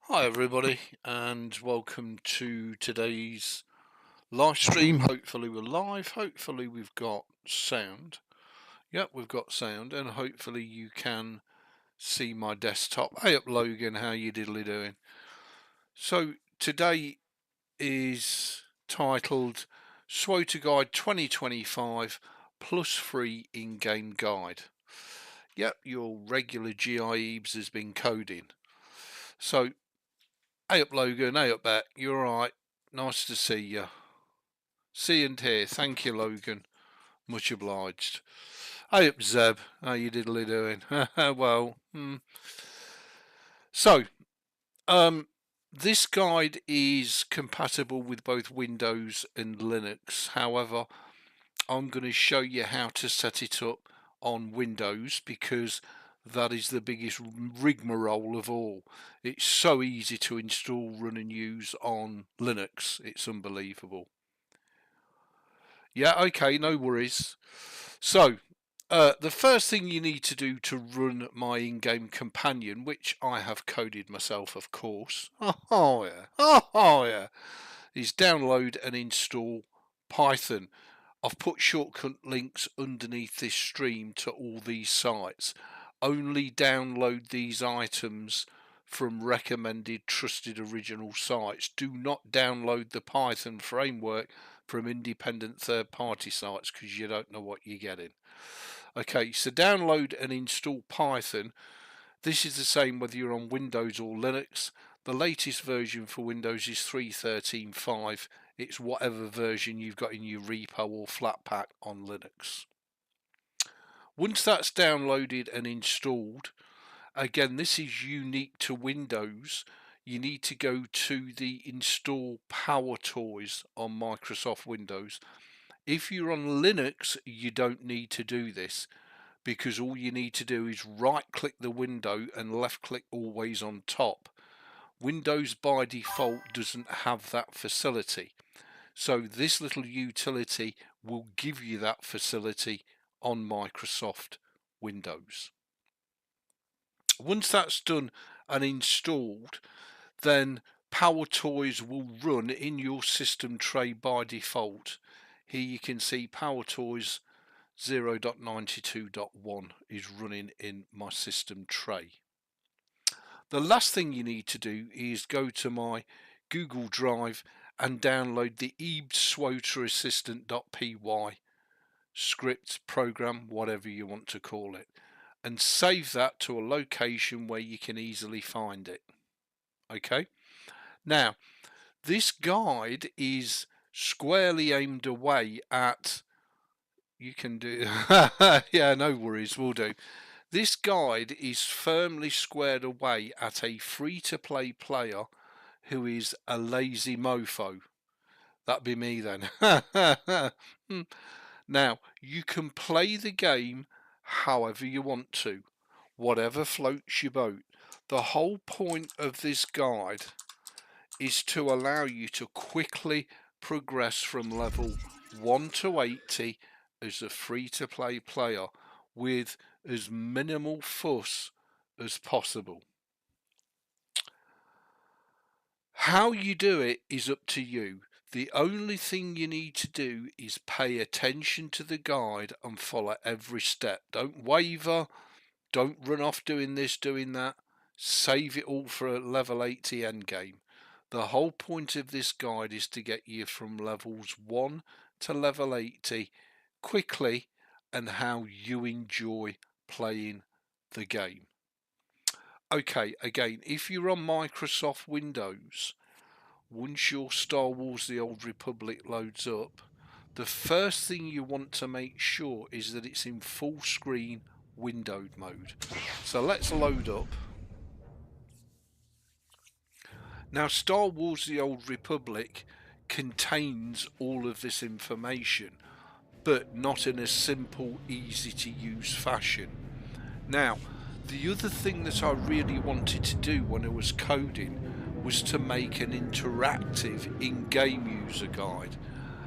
Hi everybody and welcome to today's live stream. Hopefully we're live, hopefully we've got sound. Yep, we've got sound and hopefully you can see my desktop. Hey up Logan, how you diddly doing? So today is titled SWTOR Guide 2025 plus free in-game guide. Yep, your regular GI Ebeez has been coding. So hey up Logan, hey up back, you alright? Nice to see you. See and hear, thank you Logan, much obliged. Hey up Zeb, how you diddly doing? Well, So, this guide is compatible with both Windows and Linux. However, I'm going to show you how to set it up on Windows because that is the biggest rigmarole of all. It's so easy to install, run and use on Linux. It's unbelievable. Yeah, okay, no worries. So, the first thing you need to do to run my in-game companion, which I have coded myself, of course, is download and install Python. I've put shortcut links underneath this stream to all these sites. Only download these items from recommended trusted original sites. Do not download the Python framework from independent third-party sites because you don't know what you're getting. Okay, so download and install Python. This is the same whether you're on Windows or Linux. The latest version for Windows is 3.13.5. It's whatever version you've got in your repo or Flatpak on Linux. Once that's downloaded and installed, again, this is unique to Windows. You need to go to the install Power Toys on Microsoft Windows. If you're on Linux, you don't need to do this because all you need to do is right click the window and left click always on top. Windows by default doesn't have that facility. So this little utility will give you that facility on Microsoft Windows. Once that's done and installed, then Power Toys will run in your system tray by default. Here you can see Power Toys 0.92.1 is running in my system tray. The last thing you need to do is go to my Google Drive and download the Ebeez SWTOR assistant.py script, program, whatever you want to call it, and save that to a location where you can easily find it. Okay, now this guide is squarely aimed away at, you can do yeah, no worries, we'll do. This guide is firmly squared away at a free-to-play player who is a lazy mofo. That'd be me then. Now, you can play the game however you want to, whatever floats your boat. The whole point of this guide is to allow you to quickly progress from level 1 to 80 as a free-to-play player with as minimal fuss as possible. How you do it is up to you. The only thing you need to do is pay attention to the guide and follow every step. Don't waver, don't run off doing this, doing that. Save it all for a level 80 endgame. The whole point of this guide is to get you from levels 1 to level 80 quickly and how you enjoy playing the game. Okay, again, if you're on Microsoft Windows, once your Star Wars The Old Republic loads up, the first thing you want to make sure is that it's in full screen windowed mode. So let's load up. Now, Star Wars The Old Republic contains all of this information, but not in a simple, easy to use fashion. Now, the other thing that I really wanted to do when I was coding was to make an interactive in-game user guide.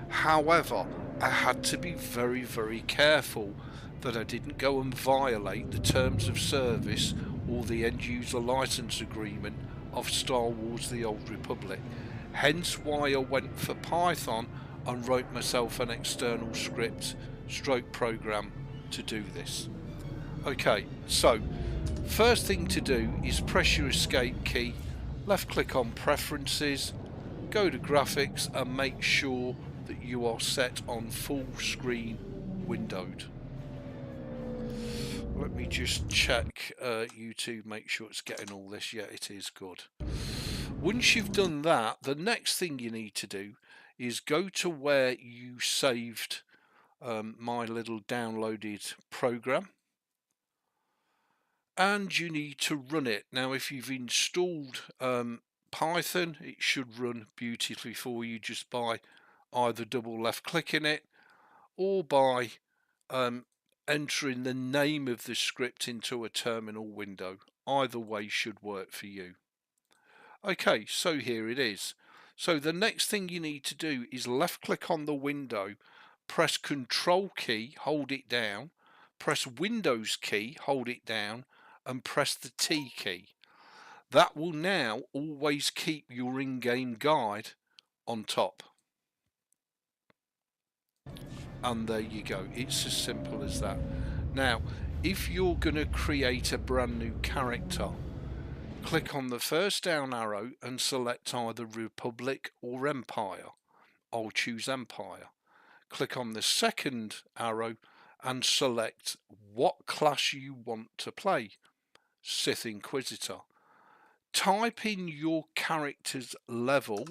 However, I had to be very, very careful that I didn't go and violate the terms of service or the end user license agreement of Star Wars The Old Republic. Hence why I went for Python and wrote myself an external script stroke program to do this. Okay, so first thing to do is press your escape key, left click on preferences, go to graphics and make sure that you are set on full screen windowed. Let me just check YouTube, make sure it's getting all this. Yeah, it is good. Once you've done that, the next thing you need to do is go to where you saved my little downloaded program, and you need to run it. Now if you've installed Python, it should run beautifully for you just by either double left clicking it or by entering the name of the script into a terminal window. Either way should work for you. Okay, so here it is. So the next thing you need to do is left click on the window, press Control key, hold it down, press Windows key, hold it down, and press the T key. That will now always keep your in-game guide on top. And there you go, it's as simple as that. Now if you're going to create a brand new character, click on the first down arrow and select either Republic or Empire. I'll choose Empire. Click on the second arrow and select what class you want to play. Sith Inquisitor. Type in your character's level,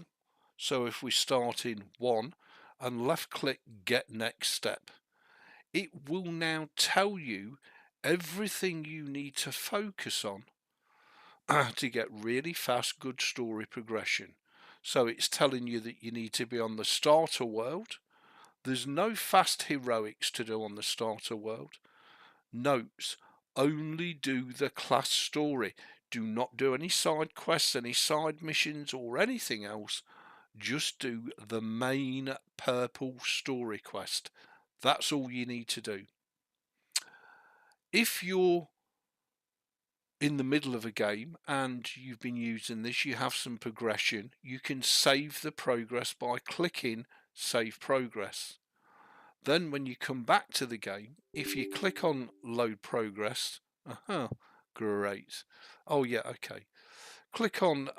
so if we start in 1, and left click Get Next Step. It will now tell you everything you need to focus on to get really fast, good story progression. So it's telling you that you need to be on the starter world. There's no fast heroics to do on the starter world. Notes: only do the class story. Do not do any side quests, any side missions or anything else. Just do the main purple story quest. That's all you need to do. If you're in the middle of a game and you've been using this, you have some progression, you can save the progress by clicking Save Progress. Then when you come back to the game, if you click on Load Progress, great. Oh yeah, okay. Click on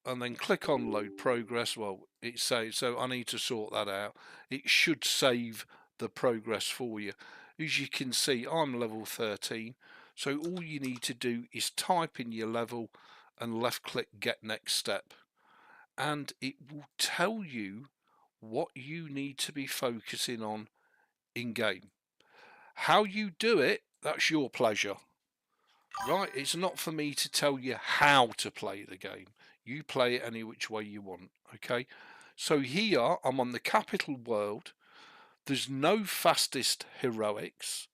and then click on Load Progress. Well, it says, so I need to sort that out. It should save the progress for you. As you can see, I'm level 13, so all you need to do is type in your level and left click Get Next Step, and it will tell you what you need to be focusing on in game. How you do it, that's your pleasure, right? It's not for me to tell you how to play the game. You play it any which way you want. Okay, so here I'm on the capital world. There's no fastest heroics,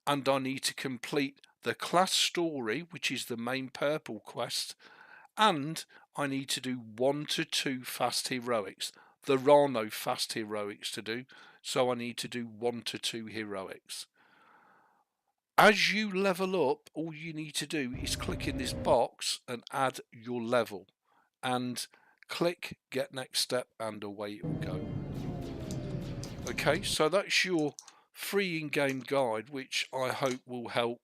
and I need to complete the class story, which is the main purple quest, and I need to do 1 to 2 fast heroics. There are no fast heroics to do, so I need to do 1 to 2 heroics. As you level up, all you need to do is click in this box and add your level, and click Get Next Step, and away it will go. Okay, so that's your free in-game guide, which I hope will help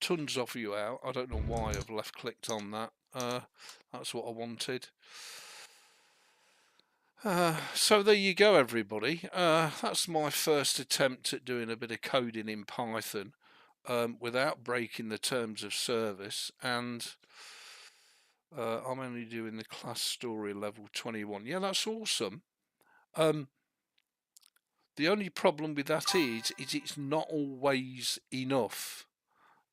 tons of you out. I don't know why I've left clicked on that. That's what I wanted. So there you go, everybody. That's my first attempt at doing a bit of coding in Python without breaking the terms of service, and I'm only doing the class story level 21. Yeah, that's awesome. The only problem with that is it's not always enough.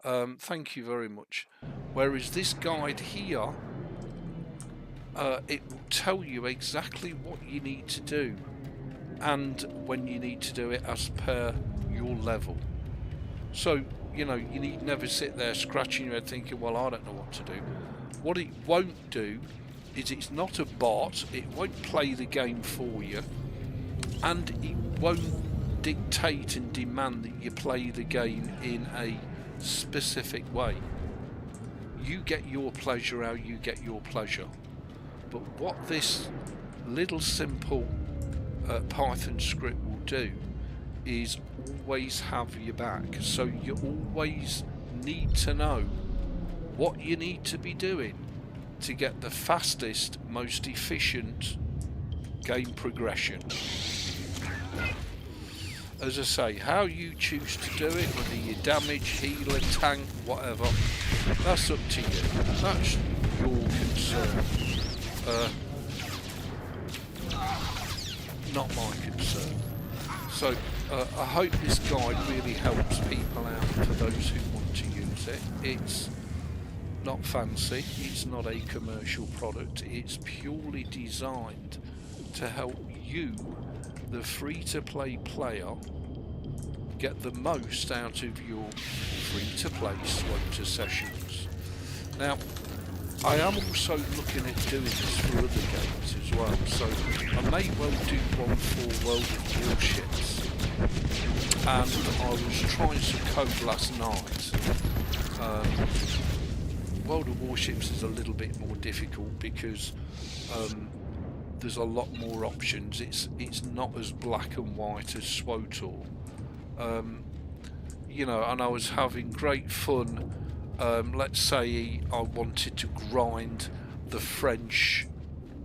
Thank you very much. Whereas this guide here, it will tell you exactly what you need to do and when you need to do it as per your level. So, you know, you need never sit there scratching your head thinking, well, I don't know what to do. What it won't do is it's not a bot, it won't play the game for you, and it won't dictate and demand that you play the game in a specific way. you get your pleasure how you get your pleasure. But what this little simple Python script will do is always have your back. So you always need to know what you need to be doing to get the fastest, most efficient game progression. As I say, how you choose to do it, whether you damage, healer, tank, whatever, that's up to you. That's your concern. Not my concern. So I hope this guide really helps people out for those who want to use it. It's not fancy, it's not a commercial product, it's purely designed to help you, the free-to-play player, get the most out of your free-to-play SWTOR sessions. Now, I am also looking at doing this for other games as well, so I may well do one for World of Warships. And I was trying some code last night. World of Warships is a little bit more difficult because there's a lot more options. It's not as black and white as SWTOR. You know, and I was having great fun. Let's say I wanted to grind the French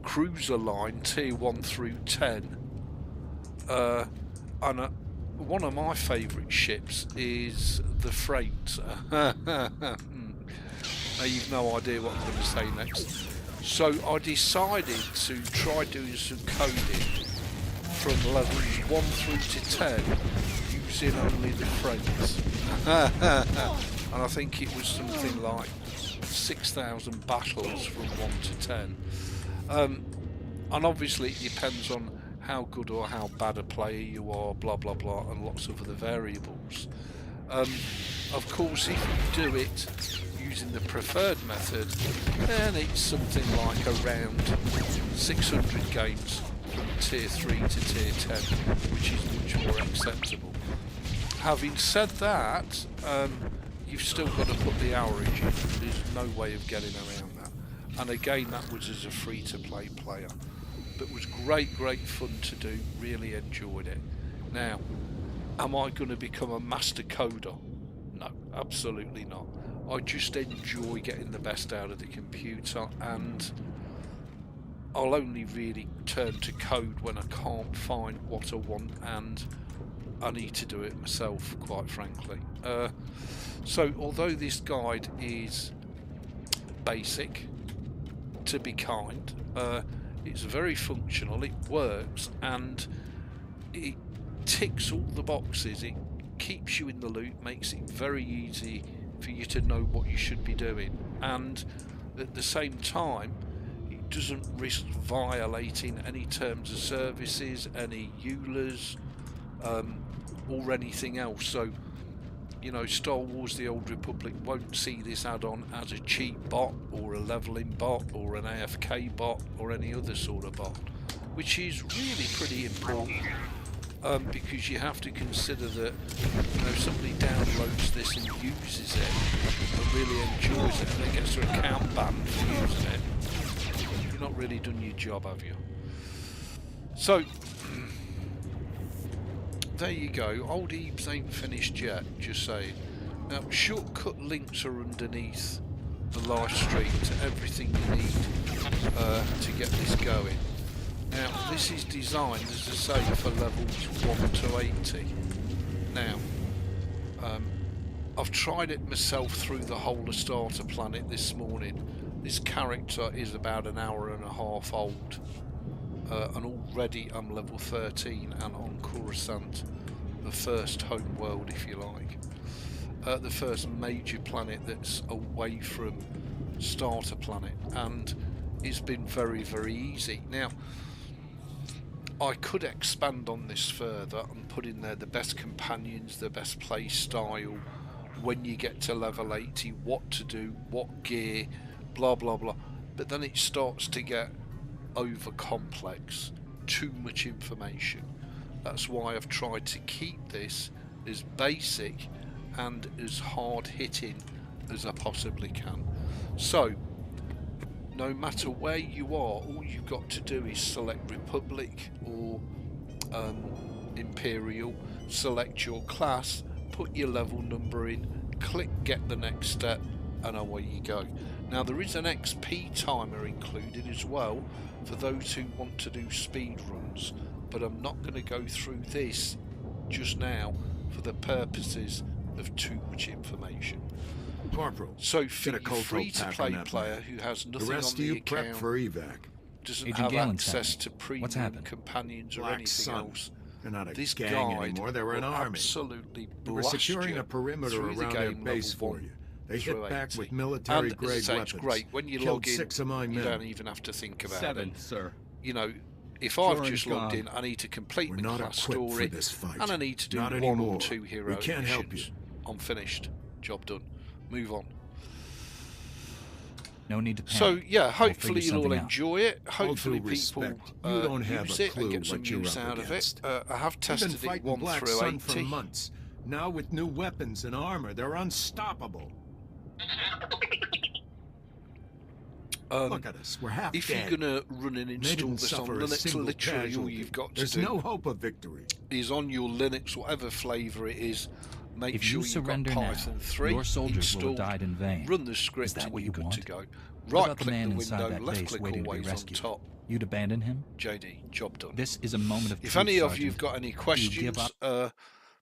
cruiser line tier 1 through 10. And one of my favourite ships is the Freight. Now you've no idea what I'm going to say next. So I decided to try doing some coding from levels 1 through to 10 using only the Freight. And I think it was something like 6,000 battles from 1 to 10. And obviously it depends on how good or how bad a player you are, blah blah blah, and lots of other variables. Of course, if you do it using the preferred method, then it's something like around 600 games from tier 3 to tier 10, which is much more acceptable. Having said that, you've still got to put the hourage in. There's no way of getting around that. And again, that was as a free-to-play player. But was great fun to do. Really enjoyed it. Now, am I going to become a master coder? No, absolutely not. I just enjoy getting the best out of the computer, and I'll only really turn to code when I can't find what I want and I need to do it myself, quite frankly. So although this guide is basic, to be kind, it's very functional, it works, and it ticks all the boxes. It keeps you in the loop, makes it very easy for you to know what you should be doing, and at the same time it doesn't risk violating any terms of services, any EULAs, or anything else. So, you know, Star Wars The Old Republic won't see this add-on as a cheat bot or a leveling bot or an AFK bot or any other sort of bot, which is really pretty important, because you have to consider that, you know, if somebody downloads this and uses it and really enjoys it and then gets their account banned for using it, you've not really done your job, have you? So there you go. Old Ebeez ain't finished yet, just saying. Now, shortcut links are underneath the live stream to everything you need to get this going. Now, this is designed, as I say, for levels 1 to 80. Now, I've tried it myself through the whole of Starter Planet this morning. This character is about an hour and a half old. And already I'm level 13 and on Coruscant, the first home world, if you like. The first major planet that's away from Starter Planet, and it's been very easy. Now, I could expand on this further and put in there the best companions, the best play style, when you get to level 80, what to do, what gear, blah blah blah, but then it starts to get over complex, too much information. That's why I've tried to keep this as basic and as hard hitting as I possibly can. So no matter where you are, all you've got to do is select Republic or Imperial, select your class, put your level number in, click get the next step, and away you go. Now there is an XP timer included as well for those who want to do speed runs, but I'm not going to go through this just now for the purposes of too much information. Corporal, so for get a your free-to-play player man. who has nothing the rest on the of you prep account, for evac. doesn't Agent have Galen access sent to me. premium What's happened? companions or Black anything Sun. else, They're not a this gang guide anymore, they were an will army. absolutely They were blast securing you a perimeter through the around their game base level for 1 you. They through hit back 80. with military and grade as I say, weapons. it's great when you Killed log in. 6 of my You men. don't even have to think about 7, it. sir. You know, if I've Jordan's just logged gone. in, I need to complete We're the not class equipped story, for this fight. and I need to do Not 1 anymore. or 2 hero We can't help missions. you. I'm finished. Job done. Move on. No need to panic. So yeah, We'll hopefully figure you'll all something out. enjoy it. Hopefully due people respect, you don't have use a it and clue get some what you're use up out of it. against. I have You've tested been it fighting 1 Black through Sun for 80. months. Now with new weapons and armor, they're unstoppable. Look at us, we're half If dead. you're going to run and They install didn't this on suffer a Linux, single literally all casualty. you've got to There's do no hope of victory. is on your Linux, whatever flavour it is, make If sure you you've surrender got now, Python 3 your soldiers will have installed, died in vain. run the script, that and what you're you good want? to go. What Right about the click man the inside window, that left base click waiting to be always on rescued? top. You'd abandon him? JD, job done. This is a moment of If truth, any of Sergeant. you've got any give questions, up?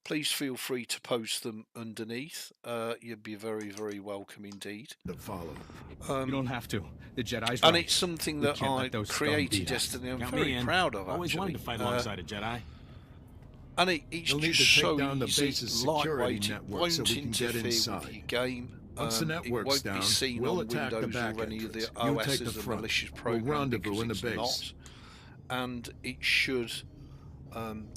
please feel free to post them underneath. You'd be very, very welcome indeed. The follow. You don't have to. The Jedi's And right. it's something We that can't I let those scum created beat us. yesterday. I'm Count very me in. proud of. Always actually. wanted to fight alongside a Jedi. And it's You'll need just to take so down the easy, base's security lightweight. It network won't so we can get interfere inside. with your game. Once the It network's won't down, be seen we'll on attack the Windows back or any of the entrance. You take OSs the and front. malicious We'll programs rendezvous because in the it's base. not. And it should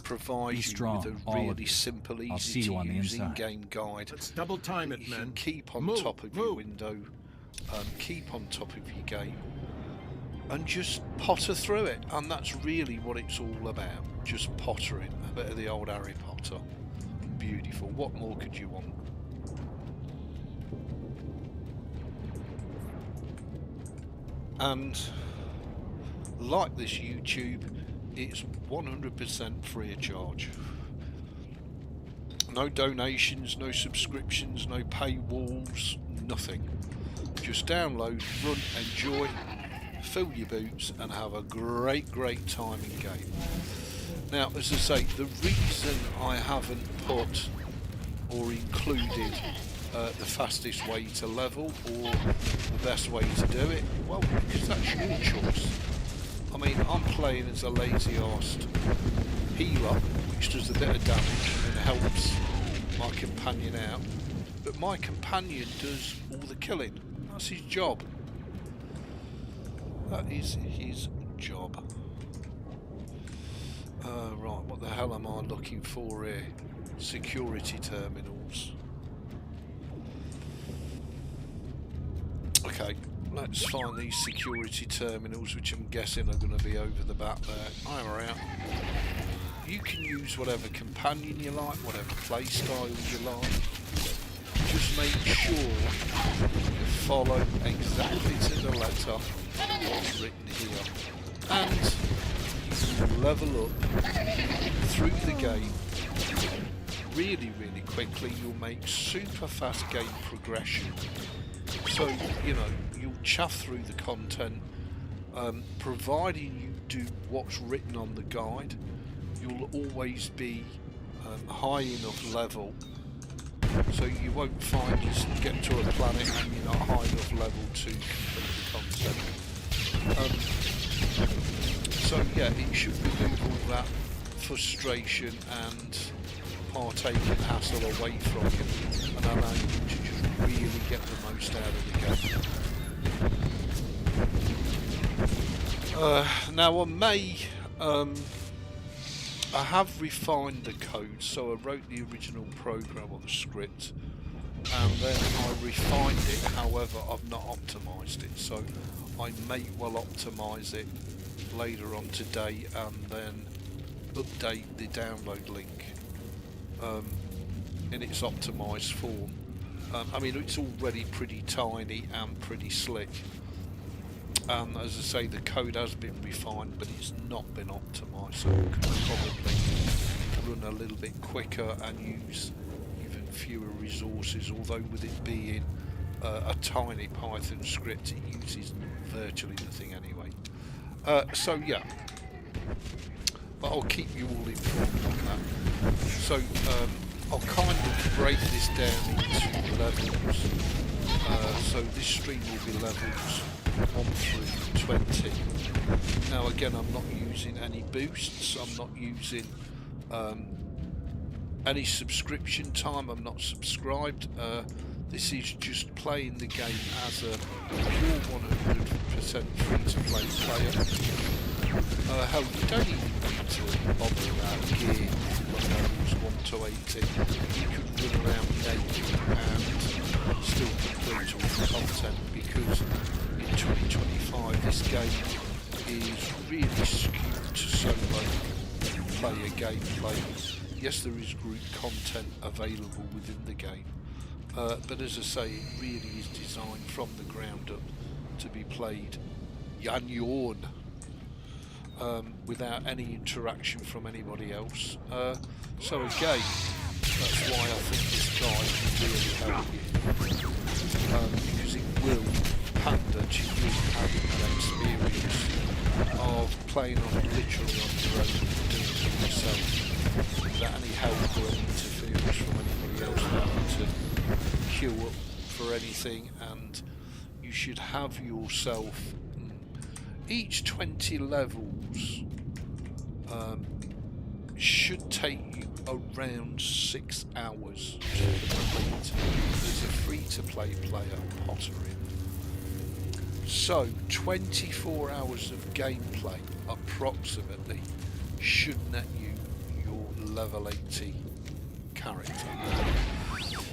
provide Be you strong, with a all of really you. simple, I'll see easy you to on the use inside. in-game guide. Let's double time that it, you men. can keep on Move, top of your move. window, keep on top of your game, and just potter through it. And that's really what it's all about, just pottering. A bit of the old Harry Potter. Beautiful. What more could you want? And like this YouTube, it's 100% free of charge. No donations, no subscriptions, no paywalls, nothing. Just download, run, enjoy, fill your boots, and have a great, great time in game. Now, as I say, the reason I haven't put or included the fastest way to level or the best way to do it, well, because that's your choice. I mean, I'm playing as a lazy-arsed healer, which does a bit of damage and helps my companion out, but my companion does all the killing. That's his job. That is his job. Right, what the hell am I looking for here? Security terminals. Okay, let's find these security terminals, which I'm guessing are going to be over the back there. I'm out. You can use whatever companion you like, whatever play style you like. Just make sure you follow exactly to the letter what's written here. And you can level up through the game really, really quickly. You'll make super fast game progression. So, you know, you'll chuff through the content, providing you do what's written on the guide. You'll always be high enough level, so you won't find you get to a planet and you're not high enough level to complete the content. So yeah, it should remove all that frustration and partaking hassle away from you and allow you to just really get the most out of the game. Now I have refined the code, so I wrote the original program or the script and then I refined it. However, I've not optimized it, so I may well optimize it later on today and then update the download link in its optimized form. I mean, it's already pretty tiny and pretty slick. As I say, the code has been refined, but it's not been optimised, so it could probably run a little bit quicker and use even fewer resources, although with it being a tiny Python script, it uses virtually nothing anyway. So yeah, but I'll keep you all informed on that. So I'll kind of break this down into levels. So this stream will be levels 1 through 20. Now again, I'm not using any boosts, I'm not using any subscription time, I'm not subscribed. This is just playing the game as a pure 100% free-to-play player. Hell, you don't even need to bother about gear from levels 1 to 18. You could run around naked and still complete all the content, because in 2025 this game is really skewed to solo player gameplay. Yes, there is group content available within the game, but as I say, it really is designed from the ground up to be played on your own, without any interaction from anybody else. So again, that's why I think this guide will really help you, because it will pander to you having an experience of playing on it literally on your own, doing it yourself, without any help or any interference from anybody else having to queue up for anything. And you should have yourself each 20 levels should take you around 6 hours to complete. There's a free-to-play player pottering. So 24 hours of gameplay approximately should net you your level 80 character.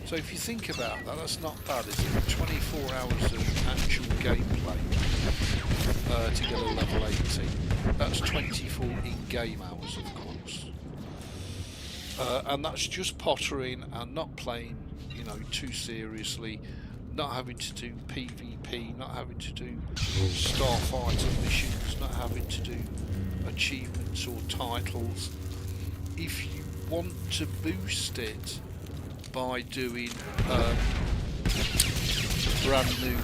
So if you think about that, that's not bad, is it? 24 hours of actual gameplay to get a level 80. That's 24 in-game hours, of course. And that's just pottering and not playing, you know, too seriously, not having to do PvP, not having to do starfighter missions, not having to do achievements or titles. If you want to boost it by doing brand new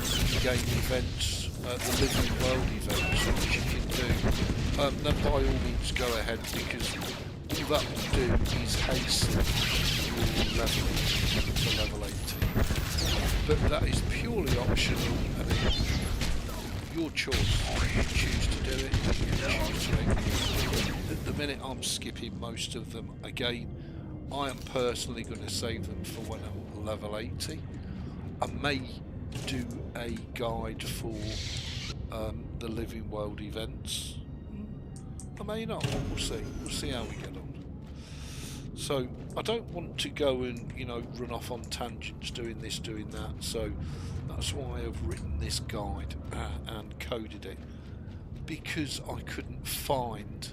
game events, the living world events, which you can do, then by all means go ahead, because all that will do is hasten your leveling to level 80. But that is purely optional, and it's your choice. You can choose to do it, you can choose to ignore it. At the minute I'm skipping most of them. Again, I am personally going to save them for when I'm level 80. I may do a guide for the living world events. I may not, we'll see. We'll see how we get on. So I don't want to go and, you know, run off on tangents doing this, doing that. So that's why I've written this guide and coded it, because I couldn't find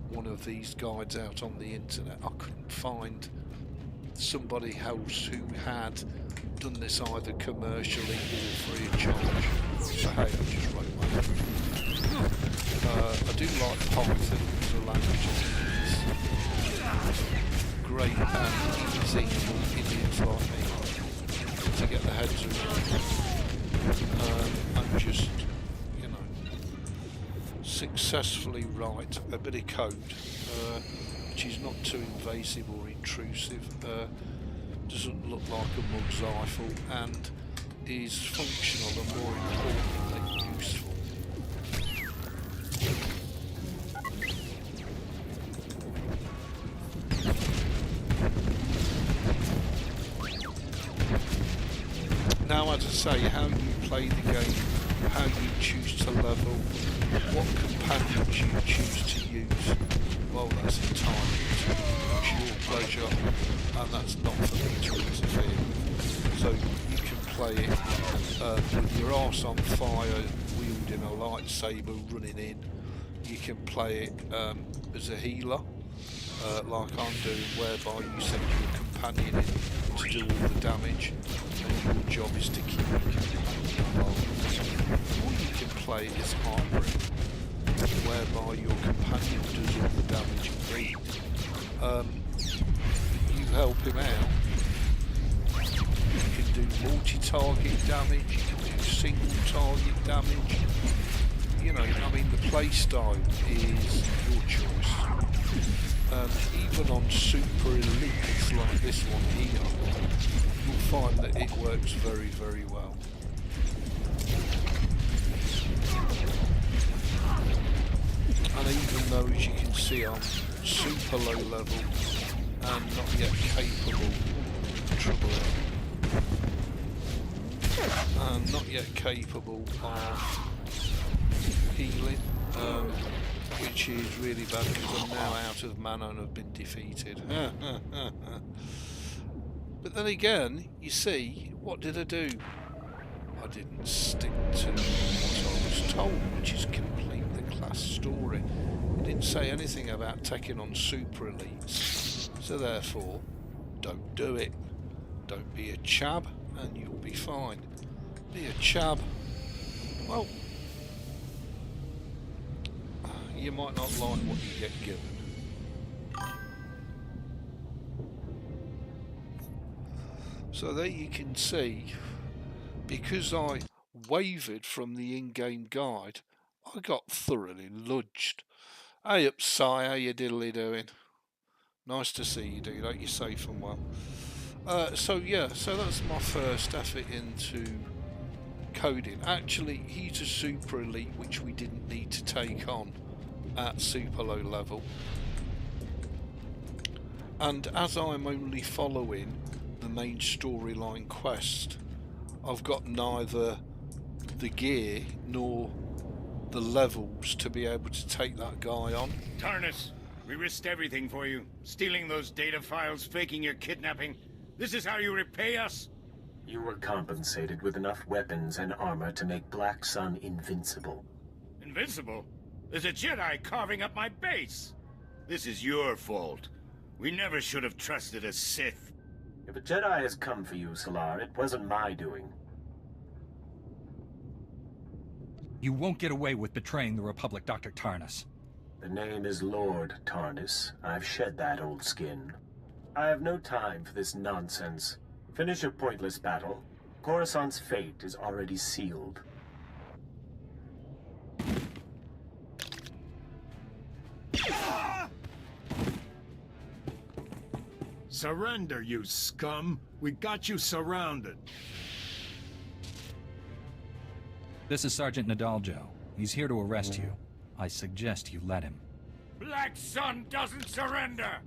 one of these guides out on the internet. I couldn't find somebody else who had done this either commercially or free of charge. So hey, I just wrote my own. I do like Python as a language. It's great and easy for idiots like me to get their heads around, and just, you know, successfully write a bit of code which is not too invasive or intrusive, doesn't look like a mug's rifle, and is functional and more importantly useful. Now, as I say, how you play the game, how you choose to level, what companions you choose to use, well, that's entirely your pleasure, and that's not for me to interfere with. So you can play it with your arse on fire, wielding a lightsaber, running in. You can play it as a healer, like I'm doing, whereby you send your companion in to do all the damage, and your job is to keep your companion involved. Or you can play it as armoring, whereby your companion does all the damage and read. You help him out. You can do multi-target damage, you can do single-target damage. You know, I mean, the playstyle is your choice. Even on super elites like this one here, you'll find that it works very, very well. And even though, as you can see, I'm super low level and not yet capable of healing, which is really bad because I'm now out of mana and have been defeated. But then again, you see, what did I do? I didn't stick to what I was told, which is complete the class story. It didn't say anything about taking on super elites, so therefore, don't do it. Don't be a chab and you'll be fine. Be a chab, well, you might not like what you get given. So there you can see, because I wavered from the in-game guide, I got thoroughly lodged. Hey up, Si, how you diddly doing? Nice to see you, dude. Hope you're safe and well. So yeah, so that's my first effort into coding. Actually, he's a super elite, which we didn't need to take on at super low level. And as I'm only following the main storyline quest, I've got neither the gear nor the levels to be able to take that guy on. Tarnus, we risked everything for you. Stealing those data files, faking your kidnapping. This is how you repay us? You were compensated with enough weapons and armor to make Black Sun invincible. Invincible? There's a Jedi carving up my base. This is your fault. We never should have trusted a Sith. If a Jedi has come for you, Solar, it wasn't my doing. You won't get away with betraying the Republic, Dr. Tarnus. The name is Lord Tarnus. I've shed that old skin. I have no time for this nonsense. Finish your pointless battle. Coruscant's fate is already sealed. Surrender, you scum! We got you surrounded. This is Sergeant Nadaljo. He's here to arrest you. I suggest you let him. Black Sun doesn't surrender!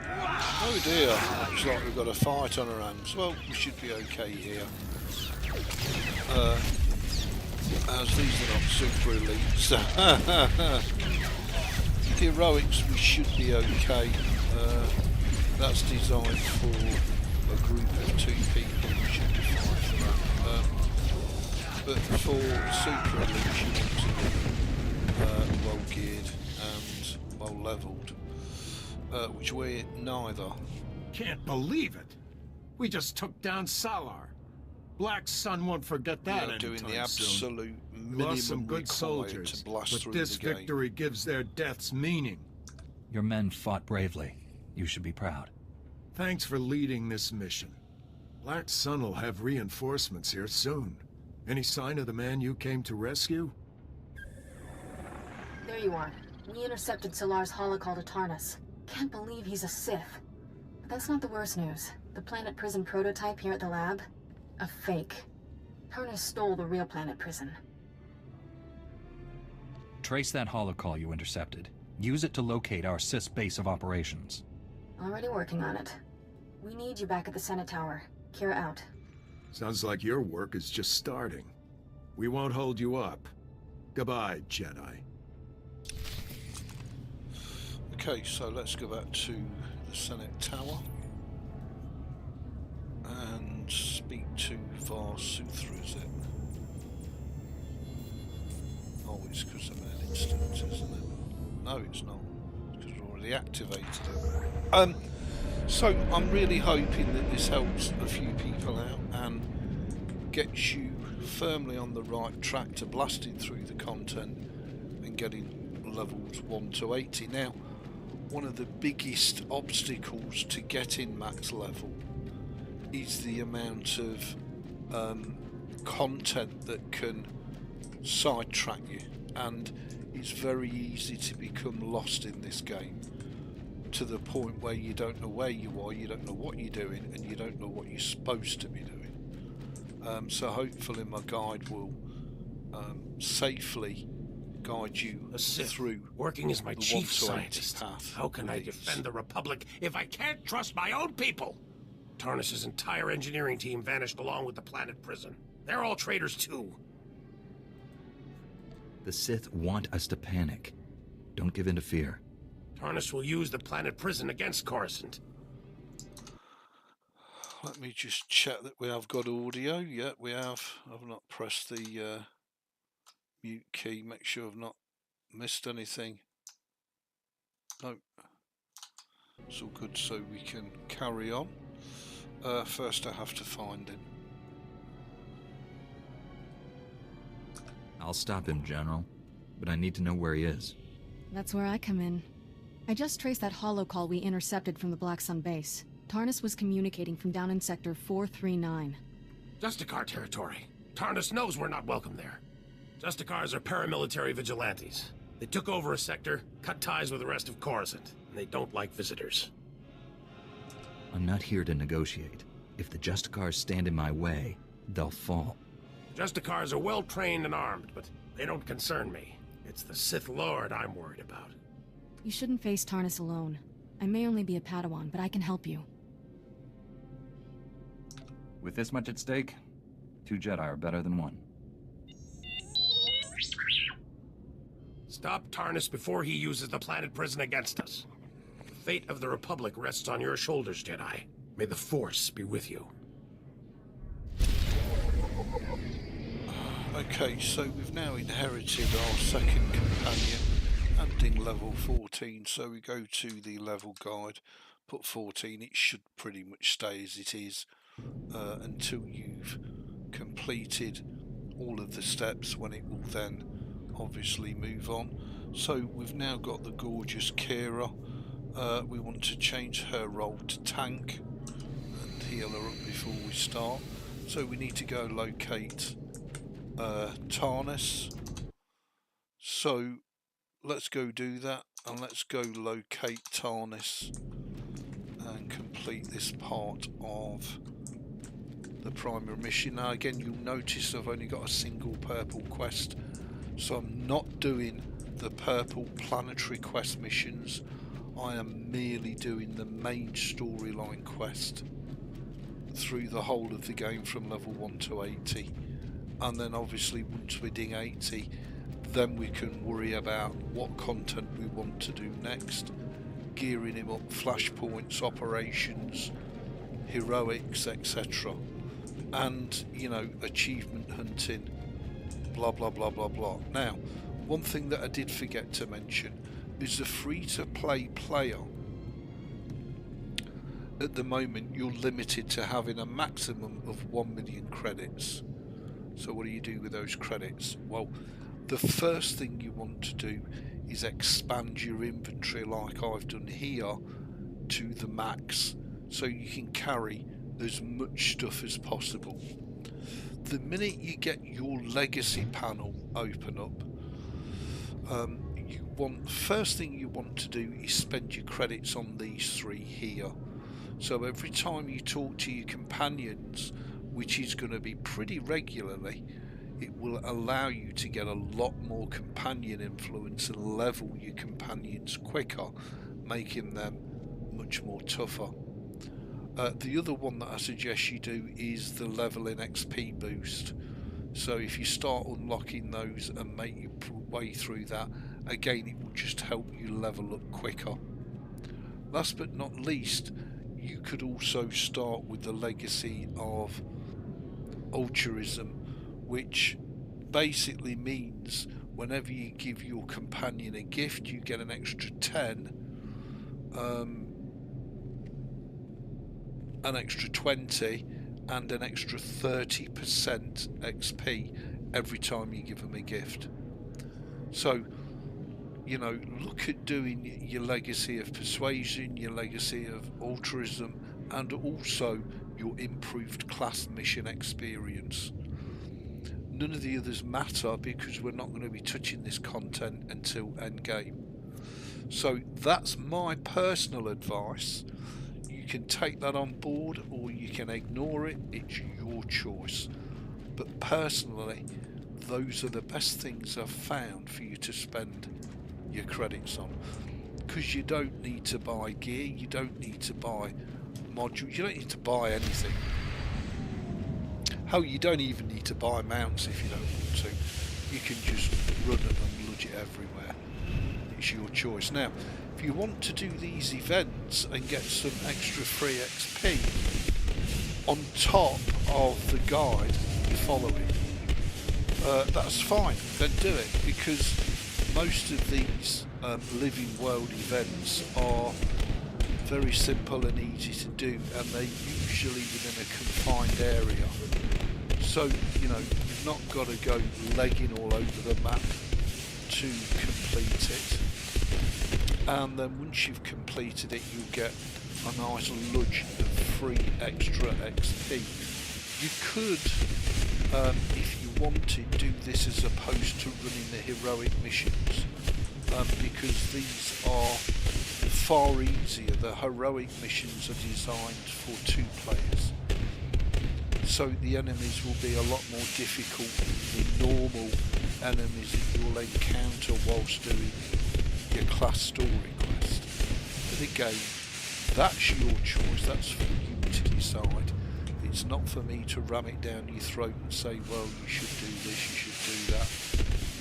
Oh dear, looks like we've got a fight on our hands. Well, we should be okay here. As these are not super elites. Heroics, we should be okay. That's designed for a group of 2 people. We should be fine for that. But for super elites, you want to be well geared and well levelled. Which we're neither. Can't believe it! We just took down Salar. Black Sun won't forget that We are doing the anytime soon. absolute We lost some minimum good soldiers, to blast but through this the game. victory gives their deaths meaning. Your men fought bravely. You should be proud. Thanks for leading this mission. Black Sun will have reinforcements here soon. Any sign of the man you came to rescue? There you are. We intercepted Solar's holocall to Tarnus. Can't believe he's a Sith. But that's not the worst news. The planet prison prototype here at the lab? A fake. Tarnus stole the real planet prison. Trace that holocall you intercepted. Use it to locate our Sith's base of operations. Already working on it. We need you back at the Senate Tower. Kira out. Sounds like your work is just starting. We won't hold you up. Goodbye, Jedi. Okay, so let's go back to the Senate Tower and speak to SWTOR, is it? Oh, it's because of an instant, isn't it? No, it's not. It's because we already activated it. So I'm really hoping that this helps a few people out and gets you firmly on the right track to blasting through the content and getting levels 1 to 80. Now, one of the biggest obstacles to getting max level is the amount of content that can sidetrack you, and it's very easy to become lost in this game to the point where you don't know where you are, you don't know what you're doing, and you don't know what you're supposed to be doing. So hopefully my guide will safely guide you A Sith, through working as my the chief 1 to 80 scientist. path. How can I Ebeez. defend the Republic if I can't trust my own people? Tarnis's entire engineering team vanished along with the planet prison. They're all traitors too. The Sith want us to panic. Don't give in to fear. Tarnis will use the planet prison against Coruscant. Let me just check that we have got audio. Yeah, we have. I've not pressed the mute key. Make sure I've not missed anything. No. It's all good, so we can carry on. First I have to find him. I'll stop him, General. But I need to know where he is. That's where I come in. I just traced that holo call we intercepted from the Black Sun base. Tarnis was communicating from down in Sector 439. Justicar territory. Tarnis knows we're not welcome there. Justicars are paramilitary vigilantes. They took over a sector, cut ties with the rest of Coruscant, and they don't like visitors. I'm not here to negotiate. If the Justicars stand in my way, they'll fall. Justicars are well trained and armed, but they don't concern me. It's the Sith Lord I'm worried about. You shouldn't face Tarnis alone. I may only be a Padawan, but I can help you. With this much at stake, 2 Jedi are better than 1. Stop Tarnis before he uses the planet prison against us. The fate of the Republic rests on your shoulders, Jedi. May the Force be with you. Okay, so we've now inherited our second companion, hunting level 14, so we go to the level guide, put 14, it should pretty much stay as it is until you've completed all of the steps, when it will then obviously move on. So we've now got the gorgeous Kira. We want to change her role to tank and heal her up before we start, so we need to go locate Tarnis. So let's go do that, and let's go locate Tarnis and complete this part of the primary mission. Now again, you'll notice I've only got a single purple quest, so I'm not doing the purple planetary quest missions. I am merely doing the main storyline quest through the whole of the game from level 1 to 80. And then obviously once we're doing 80, then we can worry about what content we want to do next, gearing him up, flashpoints, operations, heroics, etc. And, you know, achievement hunting, blah blah blah blah blah. Now, one thing that I did forget to mention is the free-to-play player. At the moment, you're limited to having a maximum of 1 million credits. So what do you do with those credits? Well, the first thing you want to do is expand your inventory like I've done here to the max, so you can carry as much stuff as possible. The minute you get your legacy panel open up, first thing you want to do is spend your credits on these 3 here. So every time you talk to your companions, which is going to be pretty regularly, it will allow you to get a lot more companion influence and level your companions quicker, making them much more tougher. The other one that I suggest you do is the leveling XP boost. So if you start unlocking those and make your way through that, again it will just help you level up quicker. Last but not least, you could also start with the legacy of altruism, which basically means whenever you give your companion a gift, you get an extra 10 an extra 20 and an extra 30% XP every time you give them a gift. So, you know, look at doing your legacy of persuasion, your legacy of altruism, and also your improved class mission experience. None of the others matter because we're not going to be touching this content until endgame. So that's my personal advice. You can take that on board or you can ignore it. It's your choice. But personally, those are the best things I've found for you to spend your credits on. Because you don't need to buy gear, you don't need to buy modules, you don't need to buy anything. Hell, you don't even need to buy mounts if you don't want to. You can just run them and lodge it everywhere. It's your choice. Now, if you want to do these events and get some extra free XP on top of the guide you're following, that's fine, then do it, because most of these living world events are very simple and easy to do, and they're usually within a confined area. So, you know, you've not got to go legging all over the map to complete it. And then once you've completed it, you'll get a nice lunge of free extra XP. You could, if you wanted, do this as opposed to running the heroic missions, because these are far easier. The heroic missions are designed for 2 players. So the enemies will be a lot more difficult than the normal enemies that you'll encounter whilst doing your class story quest. But again, that's your choice, that's for you to decide. It's not for me to ram it down your throat and say, well, you should do this, you should do that.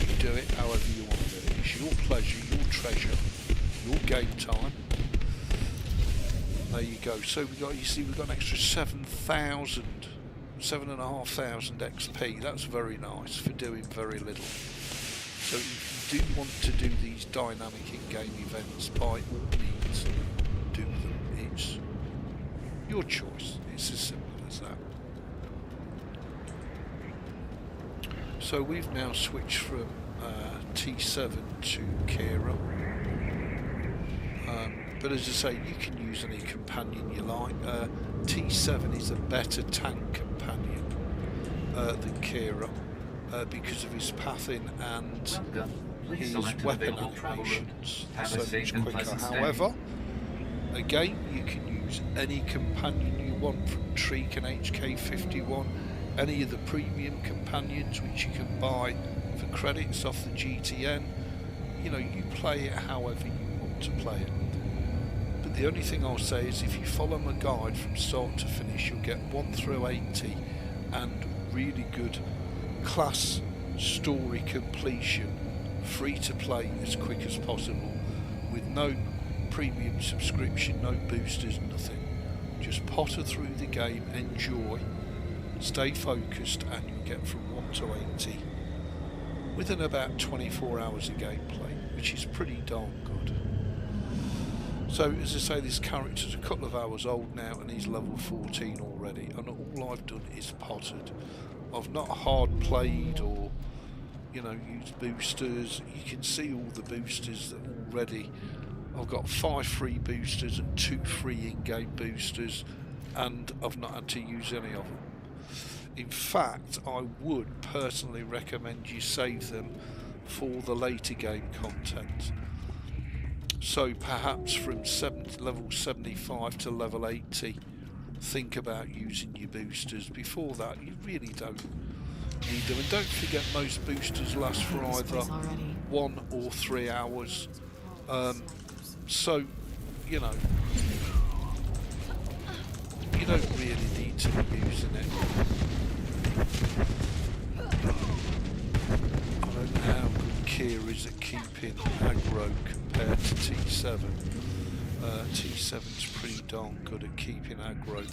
You do it however you want to do it. It's your pleasure, your treasure, your game time. There you go. So we got, you see, we've got an extra 7,500 XP. That's very nice for doing very little. So if you do want to do these dynamic in-game events, by all means, do them. It's your choice. It's as simple as that. So we've now switched from T7 to Kira. But as I say, you can use any companion you like. T7 is a better tank companion than Kira because of his pathing and his weapon animations. So much quicker. However, again, you can use any companion you want, from Treek and HK51, any of the premium companions which you can buy for credits off the GTN. You know, you play it however you want to play it. But the only thing I'll say is, if you follow my guide from start to finish, you'll get 1 through 80 and really good class story completion, free to play as quick as possible, with no premium subscription, no boosters, nothing. Just potter through the game, enjoy, stay focused, and you'll get from 1 to 80 within about 24 hours of gameplay, which is pretty darn good. So as I say, this character's a couple of hours old now and he's level 14 already, and all I've done is pottered. I've not hard played or, you know, used boosters. You can see all the boosters that already. I've got 5 free boosters and 2 free in-game boosters, and I've not had to use any of them. In fact, I would personally recommend you save them for the later game content. So perhaps from level 75 to level 80, think about using your boosters. Before that, you really don't need them. And don't forget, most boosters last for either 1 or 3 hours. So, you know, you don't really need to be using it. I don't know how good Kira is at keeping aggro compared to T7. T7's pretty darn good at keeping aggro,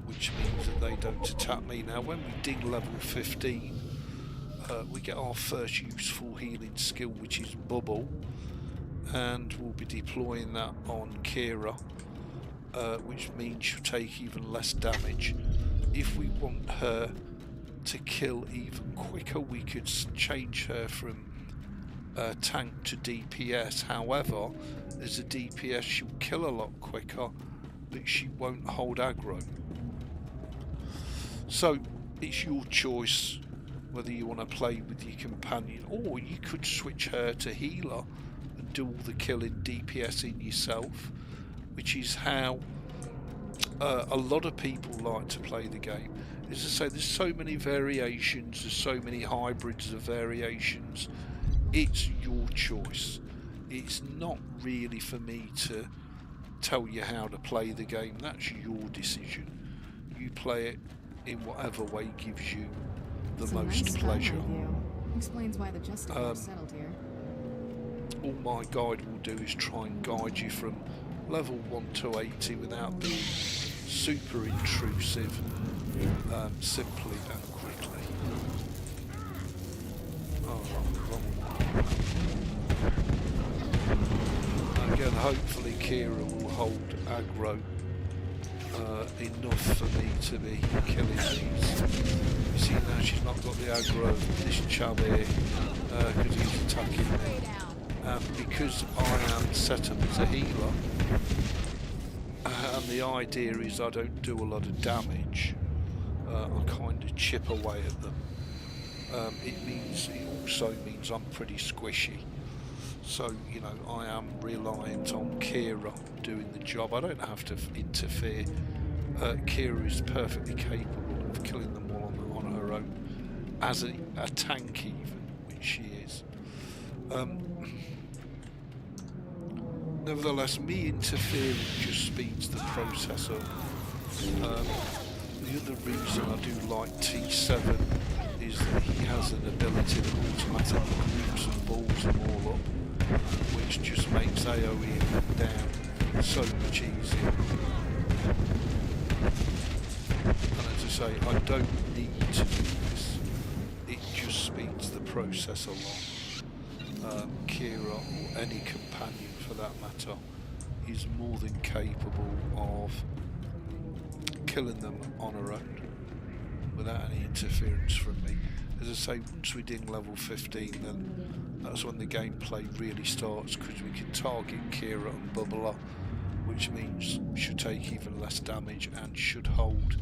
which means that they don't attack me. Now when we ding level 15, we get our first useful healing skill, which is Bubble, and we'll be deploying that on Kira. which means she'll take even less damage. If we want her to kill even quicker, we could change her from tank to DPS. However, as a DPS she'll kill a lot quicker, but she won't hold aggro. So it's your choice whether you want to play with your companion, or you could switch her to healer and do all the killing DPSing yourself, which is how a lot of people like to play the game. As I say, there's so many variations, there's so many hybrids of variations. It's your choice. It's not really for me to tell you how to play the game. That's your decision. You play it in whatever way gives you the most pleasure. Explains why the SWTOR settled here. All my guide will do is try and guide you from level 1 to 80 without being super intrusive, simply and quickly. Oh, wrong one. Again, hopefully Kira will hold aggro enough for me to be killing these. You see now she's not got the aggro of this chub here because he's attacking me. And because I am set up as a healer, and the idea is I don't do a lot of damage, I kind of chip away at them. It also means I'm pretty squishy. So, you know, I am reliant on Kira doing the job. I don't have to interfere. Kira is perfectly capable of killing them all on her own, as a tank even, which she is. Nevertheless, me interfering just speeds the process up. The other reason I do like T7 is that he has an ability that automatically groups and balls them all up, which just makes AoE them down so much easier. And as I say, I don't need to do this. It just speeds the process along. Kira, or any companion for that matter, is more than capable of killing them on her own without any interference from me. As I say, once we're in level 15, then that's when the gameplay really starts, because we can target Kira and bubble her, which means she'll take even less damage and should hold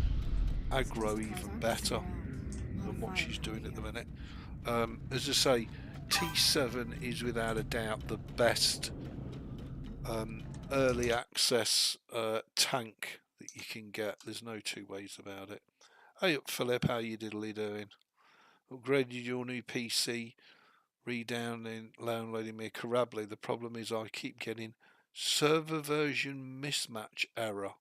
aggro even better than what she's doing at the minute. As I say, T7 is without a doubt the best early access tank that you can get. There's no two ways about it. Hey up Philip, how you diddly doing? Upgraded your new PC, downloading me correctly. The problem is I keep getting server version mismatch error.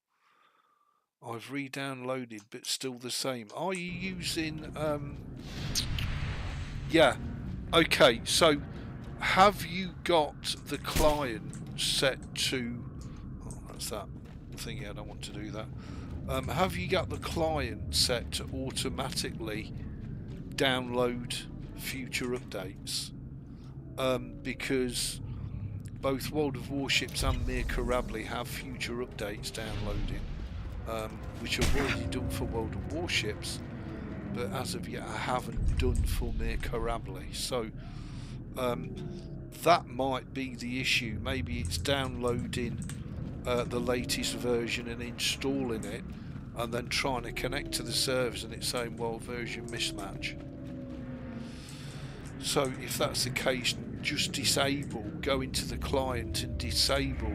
I've re-downloaded but still the same. Are you using yeah, okay, so have you got the client set to, oh that's that thingy, I don't want to do that. Have you got the client set to automatically download future updates? Because both World of Warships and Mir Corably have future updates downloading, which I've already done for World of Warships, but as of yet I haven't done for Mir Corably. So that might be the issue. Maybe it's downloading the latest version and installing it, and then trying to connect to the servers and it's saying, well, version mismatch. So if that's the case, just go into the client and disable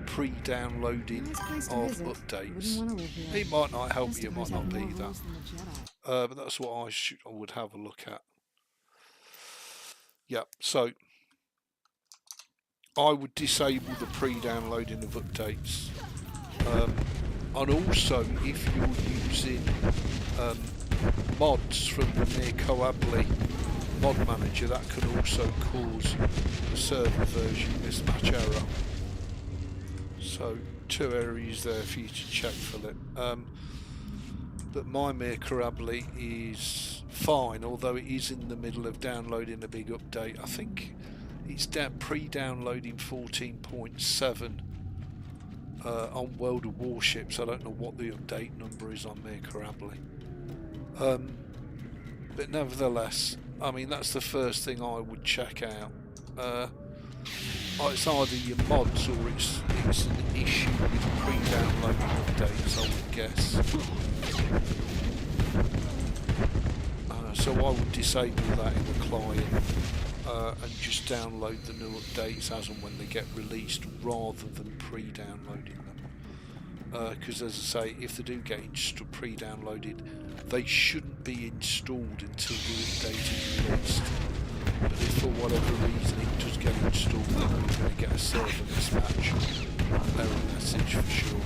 pre-downloading of updates. It might not help you, it might not be that, but that's what I would have a look at. Yeah, so I would disable the pre-downloading of updates, and also if you're using mods from the Mir Corably mod manager, that could also cause the server version mismatch error. So 2 areas there for you to check, Philip. But my Mir Corably is fine, although it is in the middle of downloading a big update. I think it's pre-downloading 14.7 on World of Warships. I don't know what the update number is on Mir Corabli. But nevertheless, I mean, that's the first thing I would check out. It's either your mods or it's an issue with pre-downloading updates, I would guess. So I would disable that in the client and just download the new updates as and when they get released, rather than pre-downloading them. Because as I say, if they do get pre-downloaded, they shouldn't be installed until the update is released. But if for whatever reason it does get installed, then we're going to get a server mismatch error message for sure.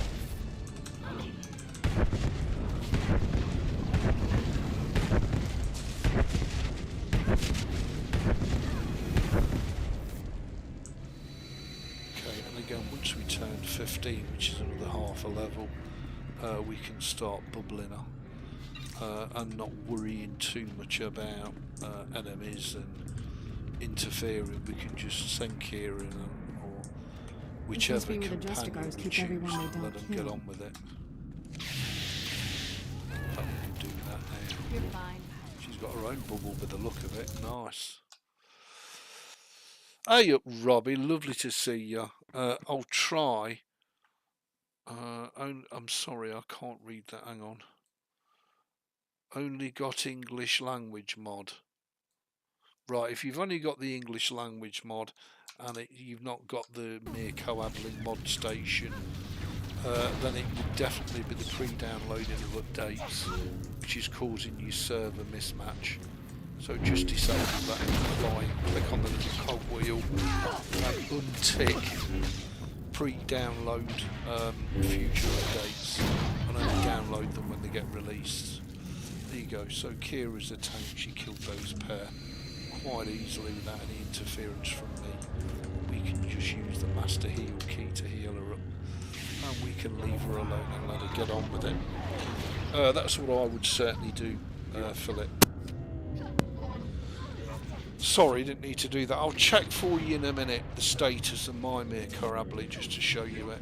Okay, and again, once we turn 15, which is another half a level, we can start bubbling up and not worrying too much about enemies and interfering. We can just send Kieran or whichever companion we choose and let them get on with it. Oh, we can do that now. You're fine. She's got her own bubble with the look of it. Nice. Hey up, Robbie. Lovely to see you. I'll try. I'm sorry, I can't read that. Hang on. Only got English language mod. Right, if you've only got the English language mod and you've not got the Mir Coabling mod station, then it would definitely be the pre-downloading of updates, which is causing your server mismatch. So just disable that in the client, click on the little cogwheel and untick pre-download future updates, and only download them when they get released. There you go. So Kira's a tank, she killed those pair quite easily without any interference from me. We can just use the master heal key to heal her up, and we can leave her alone and let her get on with it. That's what I would certainly do, Philip. Sorry, didn't need to do that. I'll check for you in a minute the status of my Mir Corabli just to show you it.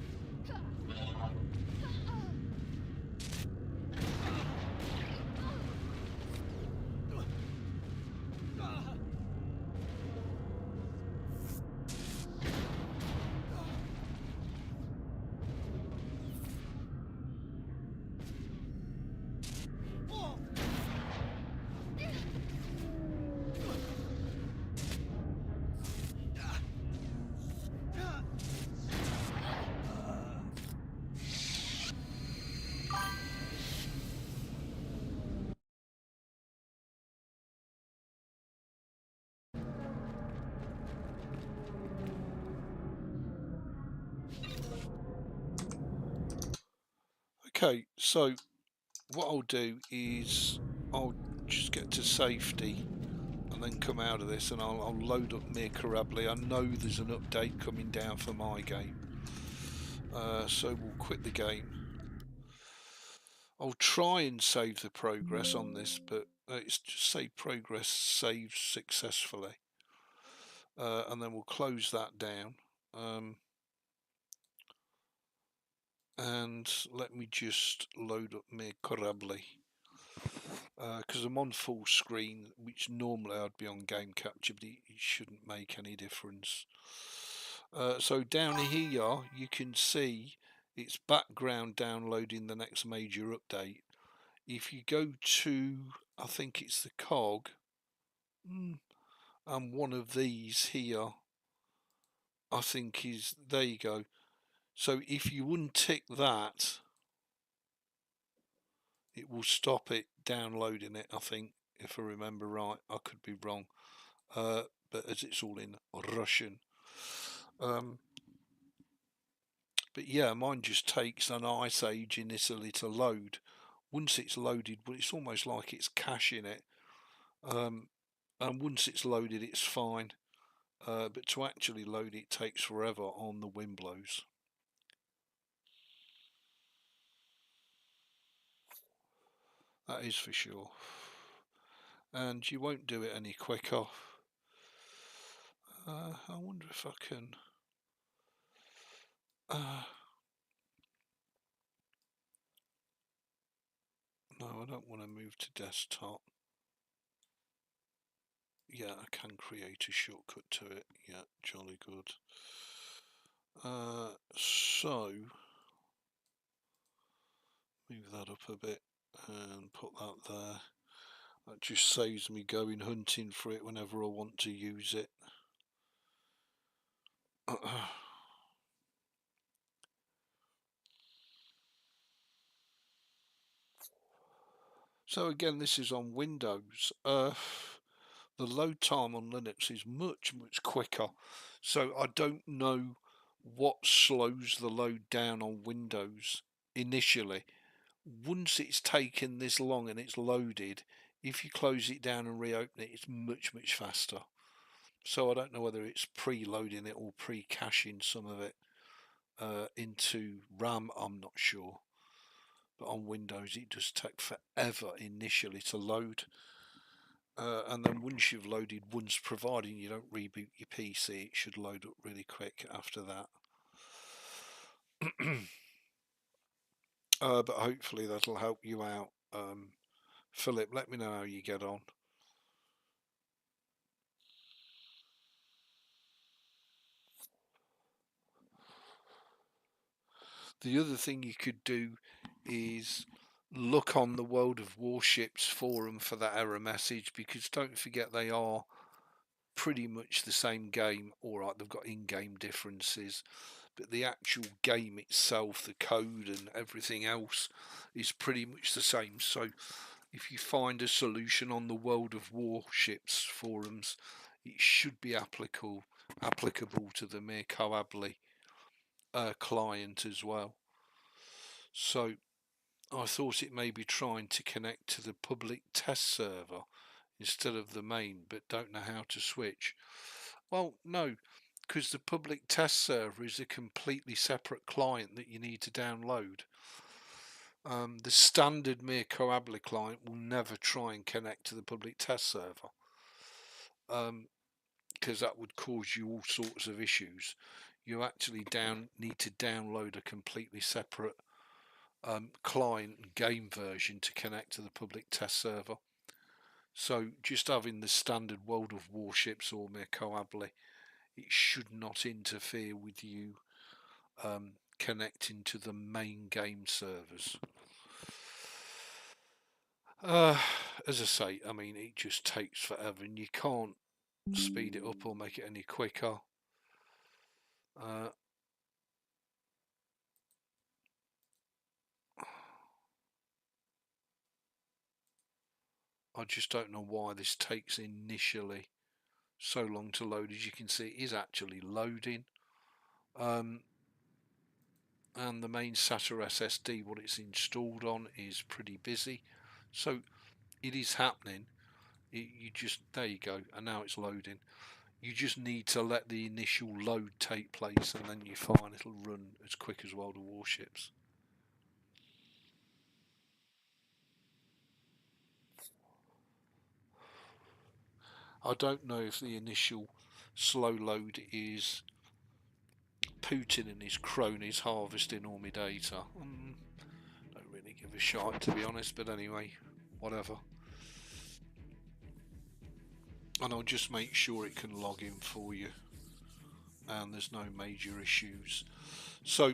Okay, so what I'll do is I'll just get to safety and then come out of this, and I'll load up Mir Corabli. I know there's an update coming down for my game, so we'll quit the game. I'll try and save the progress on this, but it's just say progress saved successfully, and then we'll close that down. And let me just load up Mir Corabli, because I'm on full screen, which normally I'd be on game capture, but it shouldn't make any difference. So down here you can see it's background downloading the next major update. If you go to, I think it's the cog, and one of these here, I think is, there you go. So if you untick that, it will stop it downloading it, I think, if I remember right. I could be wrong, but as it's all in Russian. But yeah, mine just takes an ice age initially to load. Once it's loaded, well, it's almost like it's caching it, and once it's loaded it's fine, but to actually load it takes forever on the wind blows. That is for sure. And you won't do it any quicker. I wonder if I can I don't want to move to desktop. Yeah, I can create a shortcut to it. Yeah, jolly good. So move that up a bit and put that there. That just saves me going hunting for it whenever I want to use it. So again, this is on Windows. The load time on Linux is much quicker. So I don't know what slows the load down on Windows initially. Once it's taken this long and it's loaded, if you close it down and reopen it, it's much faster. So I don't know whether it's pre-loading it or pre-caching some of it into RAM. I'm not sure. But on Windows it does take forever initially to load. And then once you've loaded once, providing you don't reboot your PC, it should load up really quick after that. But hopefully that'll help you out. Philip, let me know how you get on. The other thing you could do is look on the World of Warships forum for that error message, because don't forget they are pretty much the same game. Alright, they've got in-game differences, but the actual game itself, the code and everything else is pretty much the same. So if you find a solution on the World of Warships forums, it should be applicable to the Mircoably client as well. So I thought it may be trying to connect to the public test server instead of the main, but don't know how to switch. Well, no, because the public test server is a completely separate client that you need to download. The standard Mircoably client will never try and connect to the public test server, because that would cause you all sorts of issues. You actually need to download a completely separate client game version to connect to the public test server. So just having the standard World of Warships or Mircoably, it should not interfere with you connecting to the main game servers. As I say, I mean, it just takes forever and you can't speed it up or make it any quicker. I just don't know why this takes initially so long to load. As you can see, it is actually loading. And the main SATA SSD, what it's installed on, is pretty busy. So it is happening. You just, there you go, and now it's loading. You just need to let the initial load take place, and then you find it'll run as quick as World of Warships. I don't know if the initial slow load is Putin and his cronies harvesting all my data. Don't really give a shit, to be honest, but anyway, whatever. And I'll just make sure it can log in for you and there's no major issues. So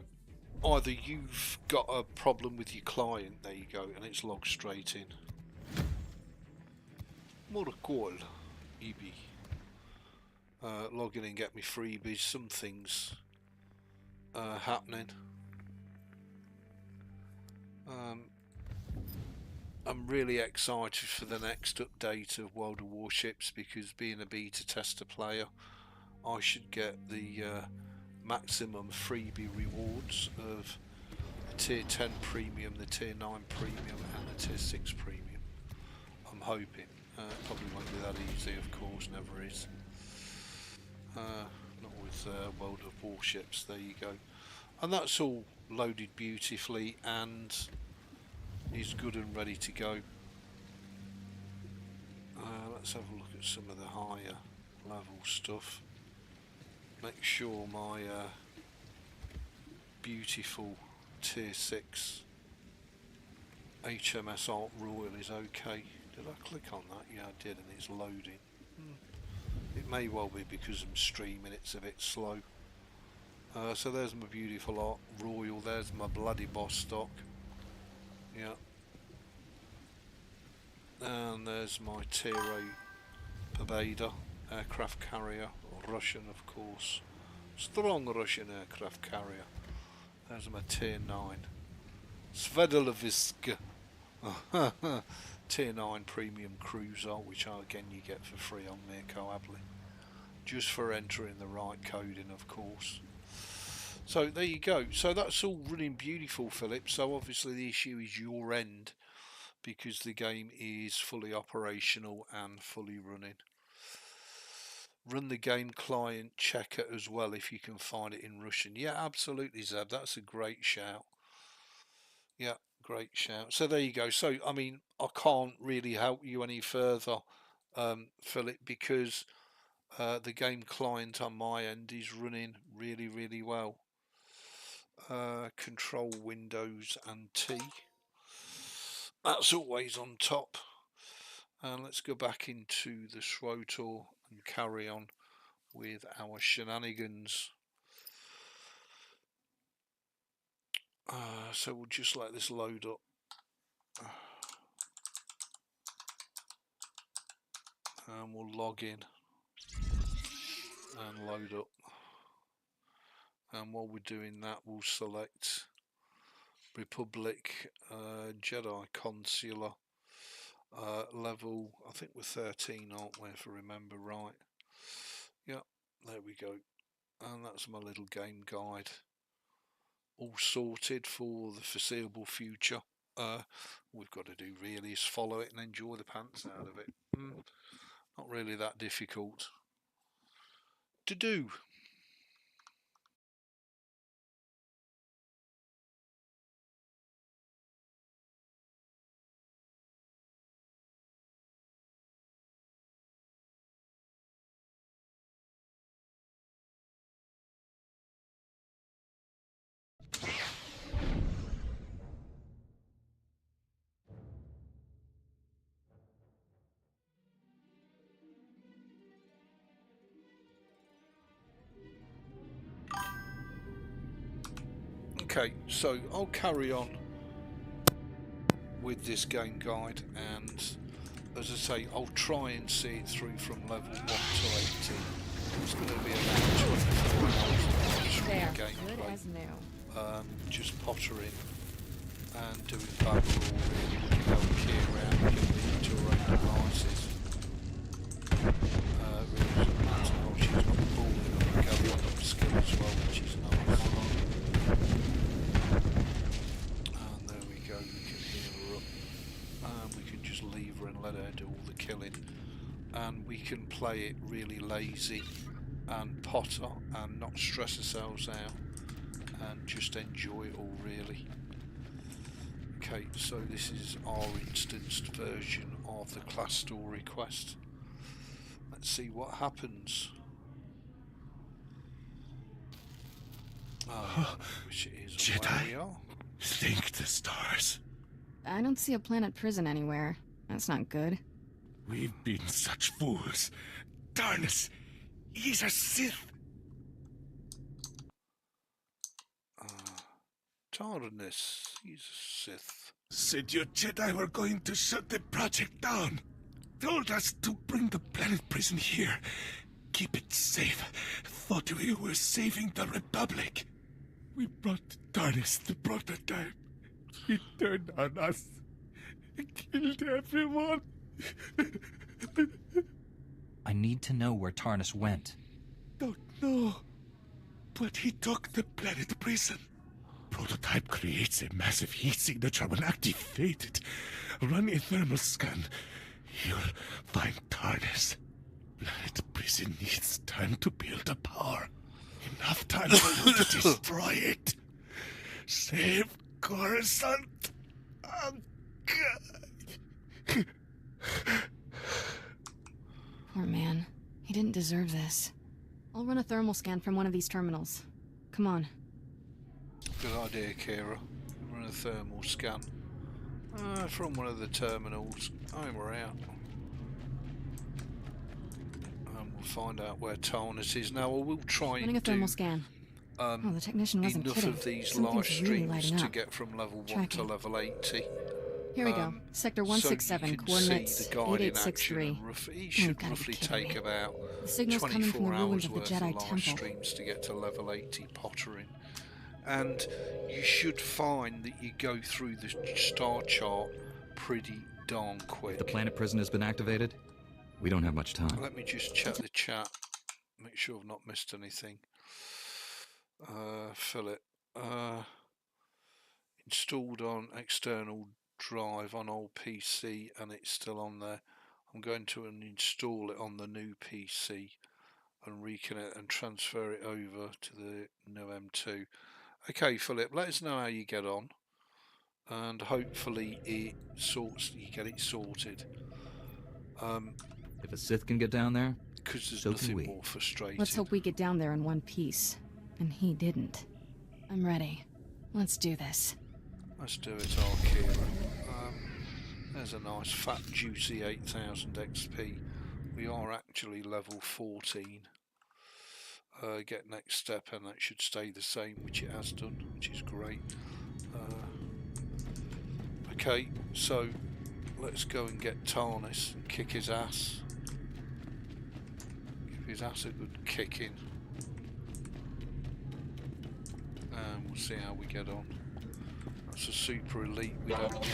either you've got a problem with your client, there you go, and it's logged straight in. More call, Ebeez. Log in and get me freebies. Some things happening. I'm really excited for the next update of World of Warships, because being a beta tester player, I should get the maximum freebie rewards of the tier 10 premium, the tier 9 premium and the tier 6 premium. I'm hoping. Probably won't be that easy, of course, never is. Not with World of Warships, there you go. And that's all loaded beautifully and is good and ready to go. Let's have a look at some of the higher level stuff. Make sure my beautiful tier 6 HMS Art Royal is okay. Did I click on that? Yeah, I did, and it's loading. It may well be because I'm streaming, it's a bit slow. So there's my beautiful Art Royal, there's my bloody Bostock. Yeah. And there's my Tier 8 Pobeda aircraft carrier, Russian of course. Strong Russian aircraft carrier. There's my Tier 9 Sverdlovsk Tier 9 premium cruiser, which again you get for free on Mirko Abley, just for entering the right coding of course. So there you go. So that's all running beautiful, Philip. So obviously the issue is your end, because the game is fully operational and fully running. Run the game client, check it as well if you can find it in Russian. Yeah, absolutely, Zeb. That's a great shout. Yeah, great shout. So there you go. So, I mean, I can't really help you any further, Philip, because the game client on my end is running really, really well. Control Windows and T. That's always on top. And let's go back into the SWTOR and carry on with our shenanigans. So we'll just let this load up. And we'll log in and load up. And while we're doing that, we'll select Republic, Jedi Consular, level, I think we're 13, aren't we, if I remember right. Yeah, there we go. And that's my little game guide. All sorted for the foreseeable future. We've got to do really is follow it and enjoy the pants out of it. Not really that difficult to do. Okay, so I'll carry on with this game guide, and as I say, I'll try and see it through from level 1 to 18. It's going to be about 24 hours There, gameplay. good as new. Just pottering and doing battle really with the old key around and the terrain devices. Really doesn't matter. Oh, she's got the ball in and going up skill as well, which is nice. And there we go, we can heal her up. And we can just leave her and let her do all the killing. And we can play it really lazy and potter and not stress ourselves out and just enjoy it all really. Okay, so this is our instanced version of the class story quest. Let's see what happens. Which it is. Jedi, thank the stars. I don't see a planet prison anywhere. That's not good. We've been such fools. Darnus, he's a Sith. Tarnus, he's a Sith. Said your Jedi were going to shut the project down. Told us to bring the planet prison here. Keep it safe. Thought we were saving the Republic. We brought Darnus the prototype. He turned on us. Killed everyone. I need to know where Tarnus went. Don't know. But he took the planet prison. Prototype creates a massive heat signature when activated. Run a thermal scan. You'll find Tarnus. Planet prison needs time to build up power. Enough time for you to destroy it. Save Coruscant. Oh, God. Poor man. He didn't deserve this. I'll run a thermal scan from one of these terminals. Come on. Good idea, Kira. Run a thermal scan. From one of the terminals. Oh, we're out. And we'll find out where Tarnus is. Now, I will try Running a and thermal do scan. Oh, the technician wasn't enough kidding. of these Something's live really streams lighting to up. get from level 1 to Tracking. level 80. Here we go. Sector So 167, you can coordinates see the guide in action 8863. and it should gotta be roughly kidding take me. about The signal's coming from 24 the hours ruins of the worth Jedi of live Temple. streams to get to level 80 pottering. And you should find that you go through the star chart pretty darn quick. The planet prison has been activated. We don't have much time. Let me just check the chat, make sure I've not missed anything. Fill it. Installed on external drive on old PC and it's still on there. I'm going to uninstall it on the new PC and reconnect and transfer it over to the new M2. Okay, Philip, let us know how you get on, and hopefully you get it sorted. If a Sith can get down there, Because there's so can nothing we. more frustrating. Let's hope we get down there in one piece. And he didn't. I'm ready. Let's do this. Let's do it, Kira. There's a nice fat juicy 8000 XP. We are actually level 14. Get next step and that should stay the same, which it has done, which is great. Okay, so let's go and get Tarnus and kick his ass. Give his ass a good kicking. And we'll see how we get on. That's a super elite, we don't get to it.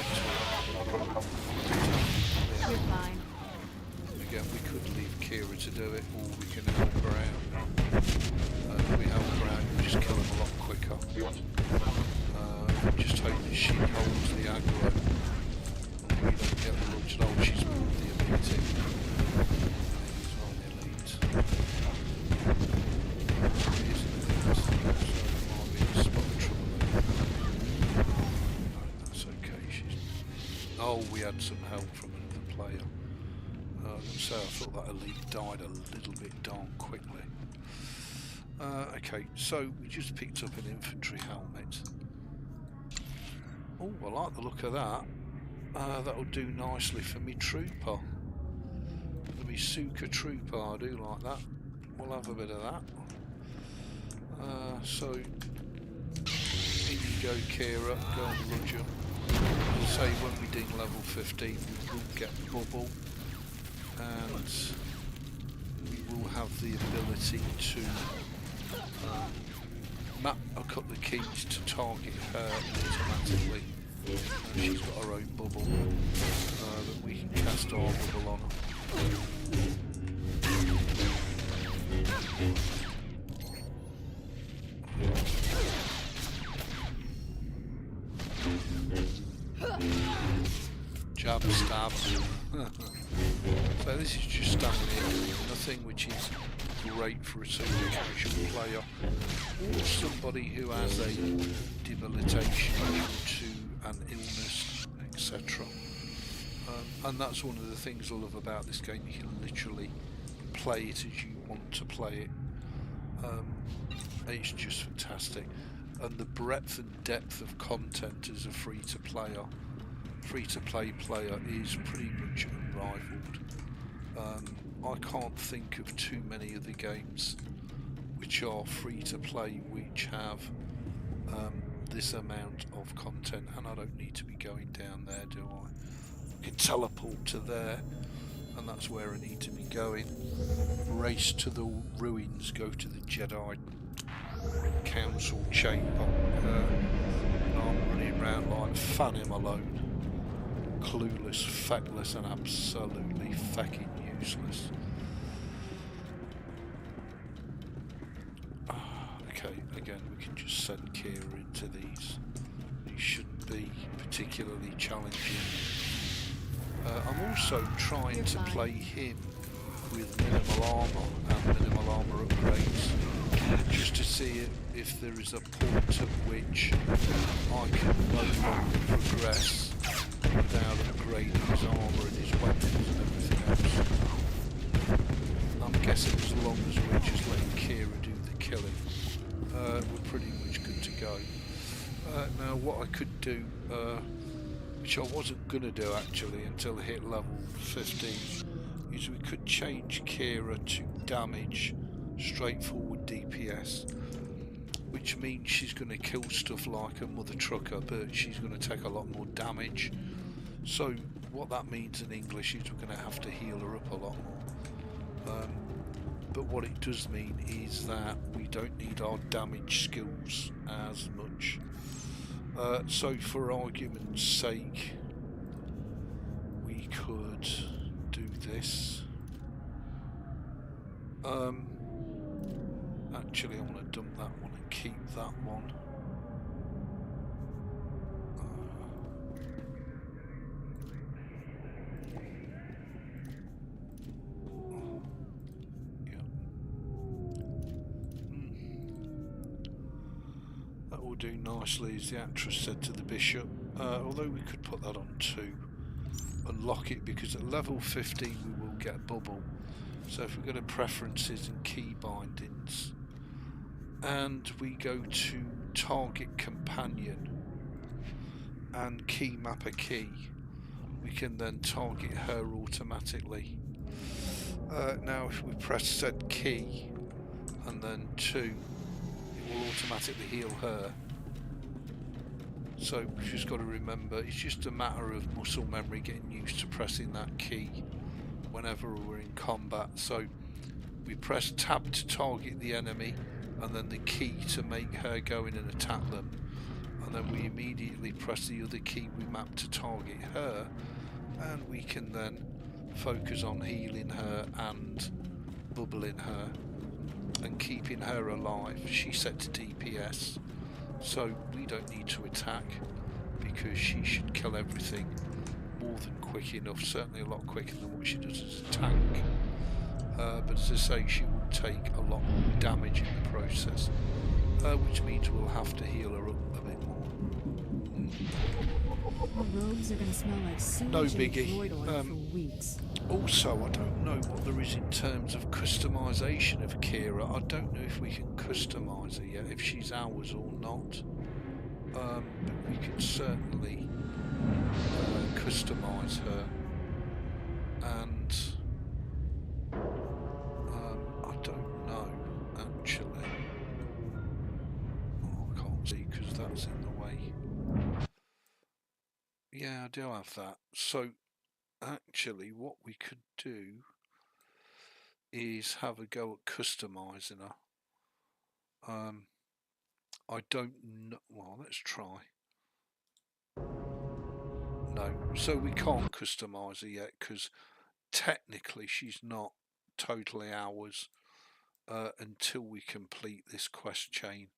You're fine. Again, we could leave Kira to do it, or we can help her out. If we help her out, we just kill them a lot quicker. Just hope that she holds the aggro, and we don't get the launch. Oh, she's moved the elite in. He's on the elite. He's an elite, so it might be a spot of trouble there. No, that's okay. Oh, we had some help from another player. So I thought that elite died a little bit darn quickly. Okay, so we just picked up an infantry helmet. Oh, I like the look of that. That'll do nicely for me trooper. For me Suka trooper, I do like that. We'll have a bit of that. So, in you go, Kira, go and Roger. As I say, when we ding level 15, we will get bubble. And we will have the ability to map a couple of keys to target her automatically. She's got her own bubble that we can cast our bubble on her. Jab, stab. So this is just standing here doing nothing, which is great for a super casual player or somebody who has a debilitation due to an illness, etc. And that's one of the things I love about this game. You can literally play it as you want to play it. It's just fantastic, and the breadth and depth of content as a free-to-play player is pretty much unrivaled. I can't think of too many of the games which are free to play which have this amount of content, and I don't need to be going down there, do I? I can teleport to there, and that's where I need to be going. Race to the ruins, go to the Jedi Council chamber, and I'm running around like Fanny Malone. Clueless, feckless, and absolutely fucking useless. Okay, again, we can just send Kira into these. These shouldn't be particularly challenging. I'm also trying to play him with minimal armour and minimal armour upgrades, just to see if there is a point at which I can no longer progress without upgrading his armour and his weapons and everything else. I'm guessing as long as we're just letting Kira do the killing, we're pretty much good to go. Now what I could do which I wasn't going to do actually until I hit level 15, is we could change Kira to damage, straightforward DPS, which means she's going to kill stuff like a mother trucker, but she's going to take a lot more damage. So what that means in English is we're going to have to heal her up a lot more. But what it does mean is that we don't need our damage skills as much. So for argument's sake, we could do this. Actually, I want to dump that one and keep that one. That will do nicely, as the actress said to the bishop. Although we could put that on 2. Unlock it, because at level 15 we will get bubble. So if we go to preferences and key bindings, and we go to target companion and key map a key, we can then target her automatically. Now if we press set key and then 2, it will automatically heal her. So we've just got to remember, it's just a matter of muscle memory, getting used to pressing that key whenever we're in combat. So we press tab to target the enemy, and then the key to make her go in and attack them, and then we immediately press the other key we map to target her, and we can then focus on healing her and bubbling her and keeping her alive. She's set to DPS, so we don't need to attack, because she should kill everything more than quick enough, certainly a lot quicker than what she does as a tank. But as I say, she will take a lot more damage in the process, which means we'll have to heal her up a bit more. Our robes are gonna smell like sewage No and biggie. droid oil for weeks. Also, I don't know what there is in terms of customization of Kira. I don't know if we can customize her yet, if she's ours or not. But we can certainly customize her, and I don't know actually. Oh, I can't see because that's in the way. Yeah, I do have that. So actually what we could do is have a go at customizing her. I don't know. Well, let's try. No, so we can't customize her yet, because technically she's not totally ours until we complete this quest chain,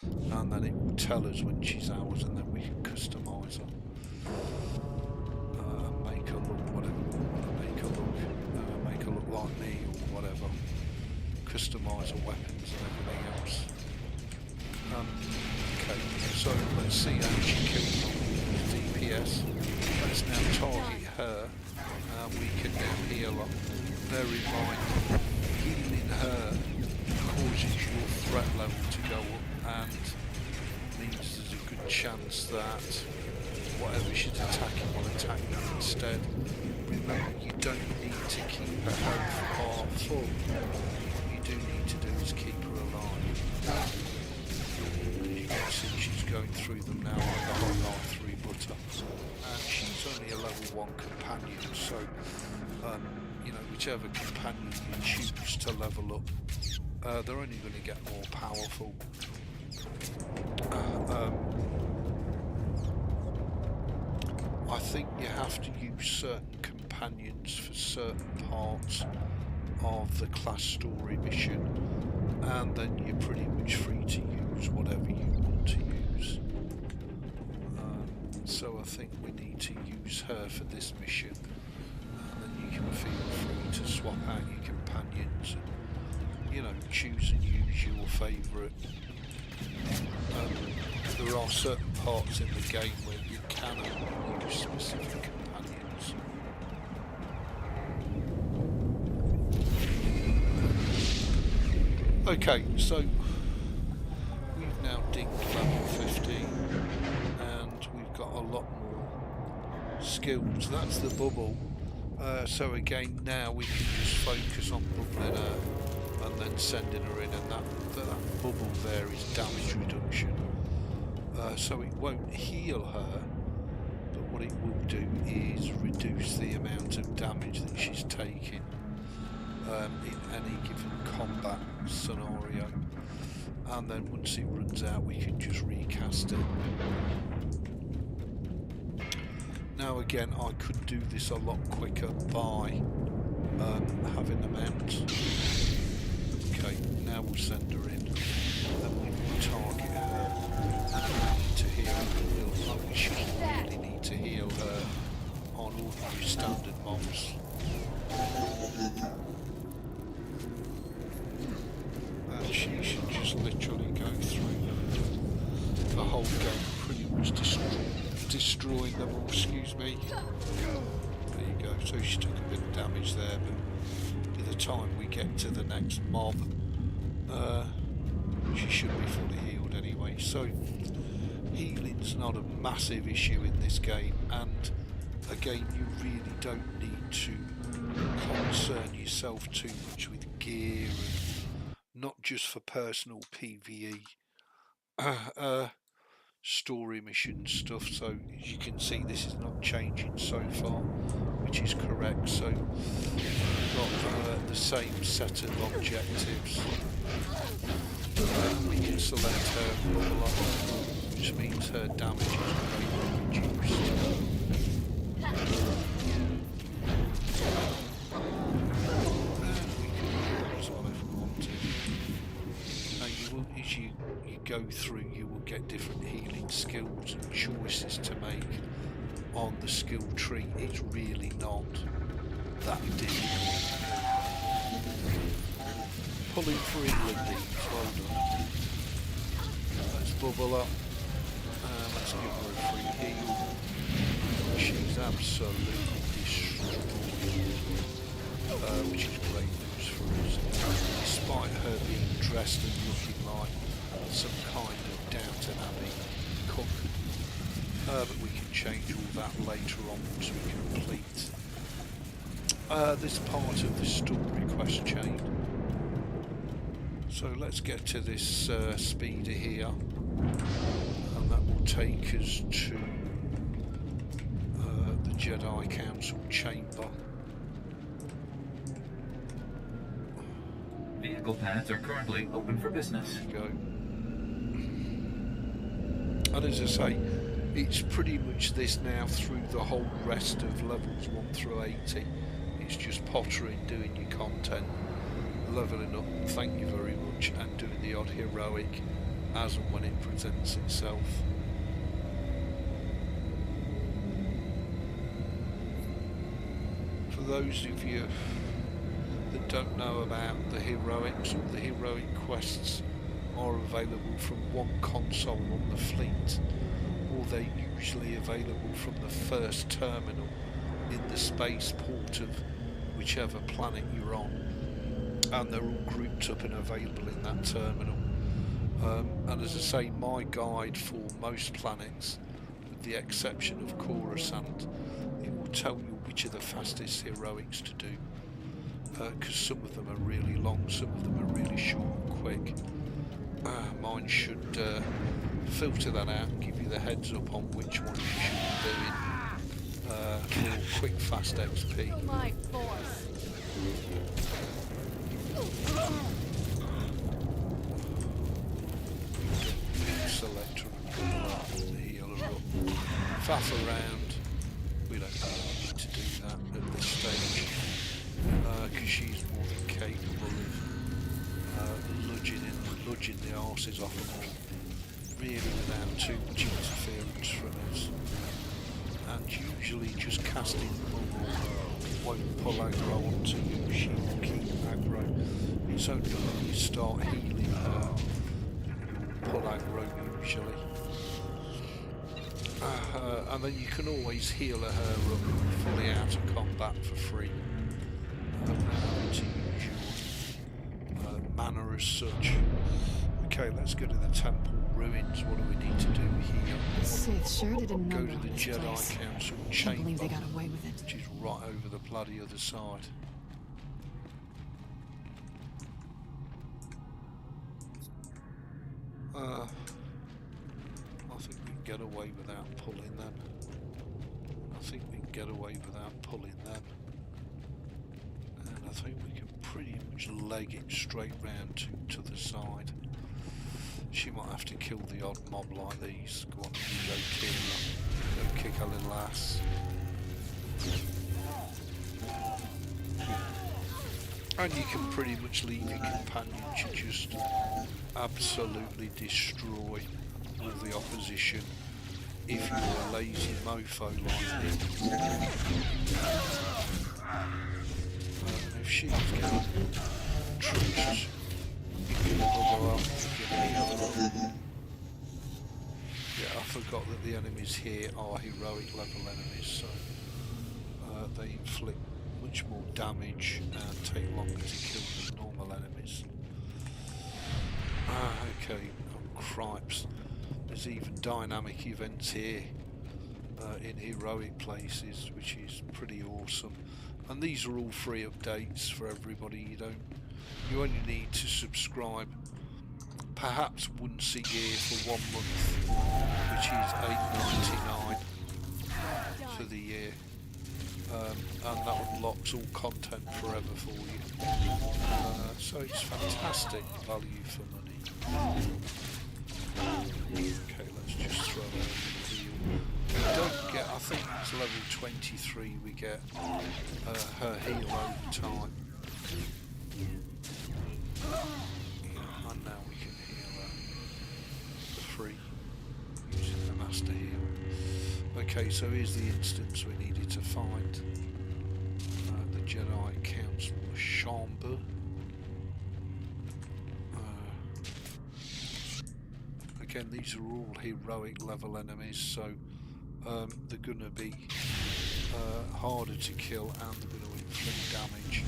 and then it will tell us when she's ours, and then we can customize her. Make her look whatever we want to make her look. Make her look like me or whatever. Customise her weapons and everything else. Okay, so let's see how she kills on DPS. Let's now target her, and we can now heal her. Bear in mind, healing her causes your threat level to go up, and means there's a good chance that whatever she's attacking will attack you instead. Remember, you don't need to keep her health bar full. What you do need to do is keep her alive. You can see she's going through them now like a hot knife through butter. And she's only a level 1 companion, so you know, whichever companion you choose to level up, they're only going to get more powerful. I think you have to use certain companions for certain parts of the class story mission, and then you're pretty much free to use whatever you want to use. So I think we need to use her for this mission, and then you can feel free to swap out your companions and, you know, choose and use your favourite. There are certain parts in the game where you cannot use specific companions. Okay, so we've now dinged level 15, and we've got a lot more skills. That's the bubble. So again, now we can just focus on bubbling her and then sending her in, and that bubble there is damage reduction. So it won't heal her, but what it will do is reduce the amount of damage that she's taking in any given combat scenario. And then once it runs out, we can just recast it. Now again, I could do this a lot quicker by having them out. Okay, now we'll send her in, and we will target her. To heal her, we should really need to heal her on ordinary standard mobs. And she should just literally go through the whole game, pretty much destroying them all, excuse me. There you go, so she took a bit of damage there, but by the time we get to the next mob, she should be fully healed anyway. So healing's not a massive issue in this game, and again, you really don't need to concern yourself too much with gear, and not just for personal PvE. Story mission stuff. So as you can see, this is not changing so far, which is correct. So we've got the same set of objectives. We can select her bubble up, which means her damage is greatly reduced. As you go through, you will get different healing skills and choices to make on the skill tree. It's really not that difficult. Pulling for inland needs, well done. Let's bubble up. Let's give her a free heal. She's absolutely destroyed, which is great news for us. Despite her being dressed and looking like some kind of Downton Abbey cook, but we can change all that later on once we complete this part of the story quest chain. So let's get to this speeder here, and that will take us to the Jedi Council chamber. Vehicle paths are currently open for business. There you go. And as I say, it's pretty much this now through the whole rest of levels 1 through 80. It's just pottering, doing your content, leveling up, thank you very much, and doing the odd heroic as and when it presents itself. For those of you that don't know about the heroics, all the heroic quests are available from one console on the fleet, or they're usually available from the first terminal in the spaceport of whichever planet you're on, and they're all grouped up and available in that terminal. And as I say, my guide for most planets, with the exception of Coruscant, it will tell you which are the fastest heroics to do, because some of them are really long, some of them are really short and quick. Mine should filter that out and give you the heads up on which one you should be doing for quick fast XP. My force. Selector and heal her up. Faff around. We don't really need to do that at this stage, because she's more than capable of ludging the arses off them all, really without too much interference from us. And usually just casting the bubble won't pull aggro onto you, she will keep aggro. It's only when you start healing her you'll pull aggro usually. And then you can always heal her up fully out of combat for free, without having to use your mana as such. Okay, let's go to the temple ruins. What do we need to do here? The Sith sure did a Go number to on the this Jedi place. Council Can't believe they chamber, got away with it. which is right over the bloody other side. I think we can get away without pulling them. I think we can get away without pulling them. And I think we can pretty much leg it straight round to the side. She might have to kill the odd mob like these. Go on, you go kill her. Go kick her little ass. And you can pretty much leave your companion to just absolutely destroy all the opposition if you're a lazy mofo like me. And if she's getting troops, you can bubble up, you can heal up. Yeah, I forgot that the enemies here are heroic level enemies, so they inflict much more damage and take longer to kill than normal enemies. Okay, oh cripes. There's even dynamic events here in heroic places, which is pretty awesome. And these are all free updates for everybody. You only need to subscribe perhaps once a year for 1 month, which is $8.99 for the year. And that unlocks all content forever for you. So it's fantastic value for money. Okay, let's just throw her a heal. We don't get, I think it's level 23 we get her heal over time. Yeah, and now we can heal her for free using the master heal. Okay, so here's the instance we needed to find. The Jedi Council Chamber. Again, these are all heroic level enemies, so they're going to be harder to kill and they're going to inflict damage.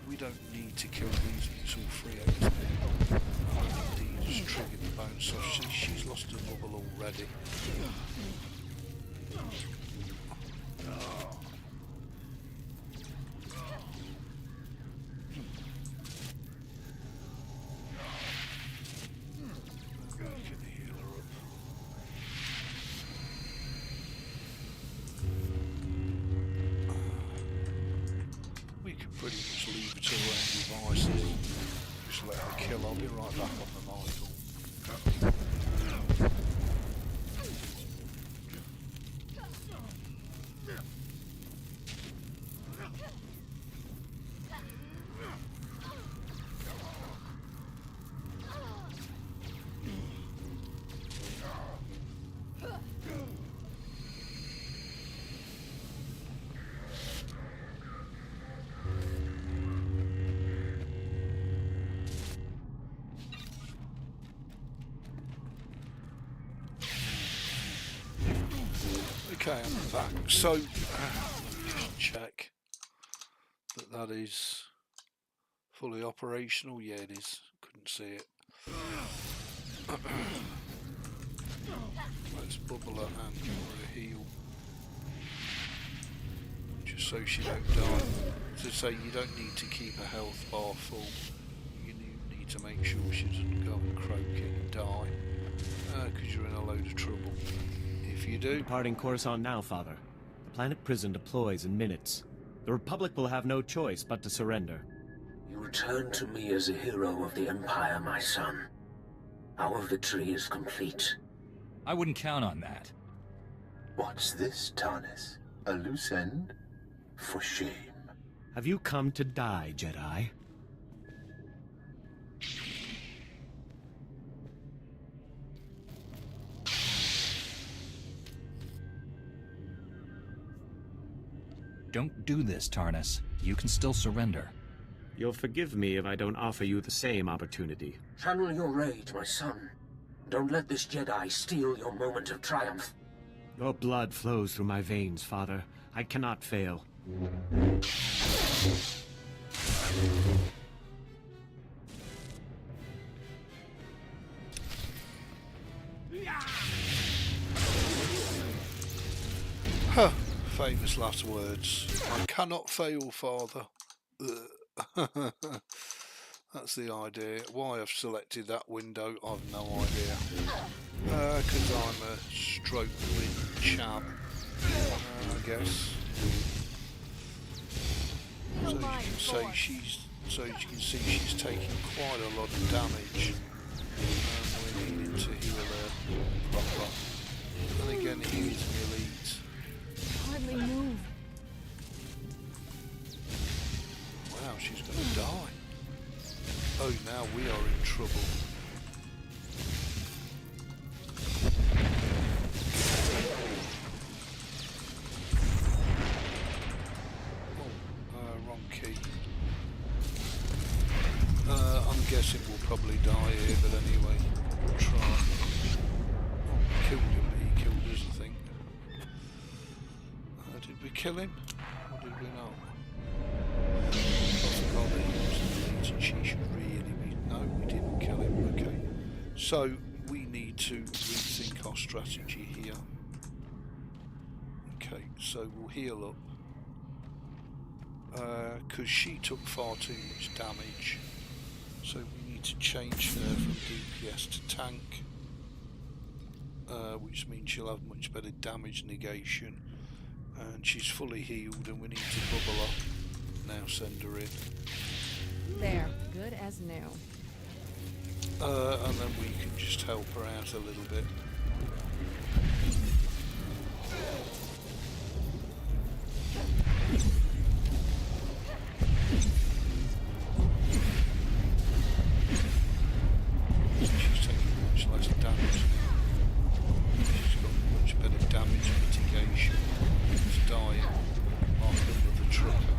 We don't need to kill these, it's all free XP. Indeed, just triggered the bone, so she's lost a bubble already. Pretty much leave it to her own devices. Just let her kill. I'll be right back on the Michael. Okay, I'm back. So, just check that that is fully operational. Yeah, it is. Couldn't see it. Let's bubble her and give her a heal, just so she don't die. To say you don't need to keep a health bar full. You need to make sure she doesn't go and croak and die, because you're in a load of trouble. If you do. Departing Coruscant now, Father. The planet prison deploys in minutes. The Republic will have no choice but to surrender. You return to me as a hero of the Empire, my son. Our victory is complete. I wouldn't count on that. What's this, Tarnis? A loose end? For shame. Have you come to die, Jedi? Don't do this, Tarnis. You can still surrender. You'll forgive me if I don't offer you the same opportunity. Channel your rage, my son. Don't let this Jedi steal your moment of triumph. Your blood flows through my veins, Father. I cannot fail. Huh, famous last words. I cannot fail, Father. That's the idea. Why I've selected that window, I've no idea. Because I'm a stroke-win chap, I guess. So you can see she's taking quite a lot of damage. We're needing to heal her proper. And again, he's an elite. Hardly move. Wow, she's going to die. Oh, now we are in trouble. Oh, wrong key. I'm guessing we'll probably die here, but anyway, we'll try. Oh, we killed him, but he killed us, I think. Did we kill him? Or did we not? I forgot that he was an elite and she should really be... No, we didn't kill him, okay. So, we need to rethink our strategy here. Okay, so we'll heal up. Because she took far too much damage. So we need to change her from DPS to tank. Which means she'll have much better damage negation. And she's fully healed and we need to bubble her. Now send her in. There, good as new. And then we can just help her out a little bit. She's taking much less damage now. She's got much better damage mitigation. She's dying like another trucker.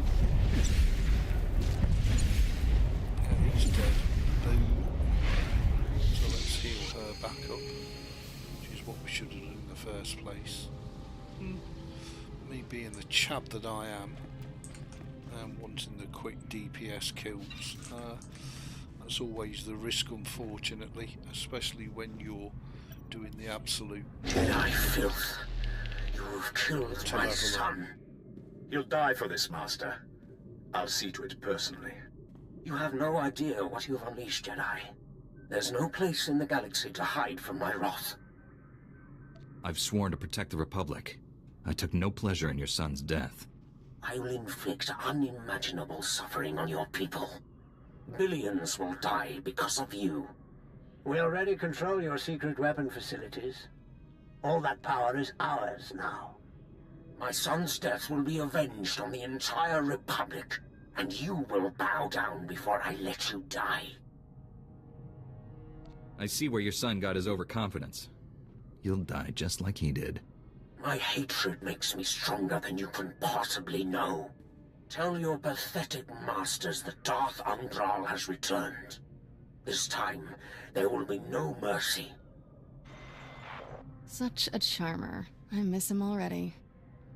Yeah, he's dead. Boom. So let's heal her back up, which is what we should have done in the first place. Me being the chap that I am, and wanting the quick DPS kills, that's always the risk, unfortunately, especially when you're doing the absolute. Jedi filth. You've killed my son. You'll die for this, Master. I'll see to it personally. You have no idea what you've unleashed, Jedi. There's no place in the galaxy to hide from my wrath. I've sworn to protect the Republic. I took no pleasure in your son's death. I will inflict unimaginable suffering on your people. Billions will die because of you. We already control your secret weapon facilities. All that power is ours now. My son's death will be avenged on the entire Republic, and you will bow down before I let you die. I see where your son got his overconfidence. You'll die just like he did. My hatred makes me stronger than you can possibly know. Tell your pathetic masters that Darth Undral has returned. This time, there will be no mercy. Such a charmer. I miss him already.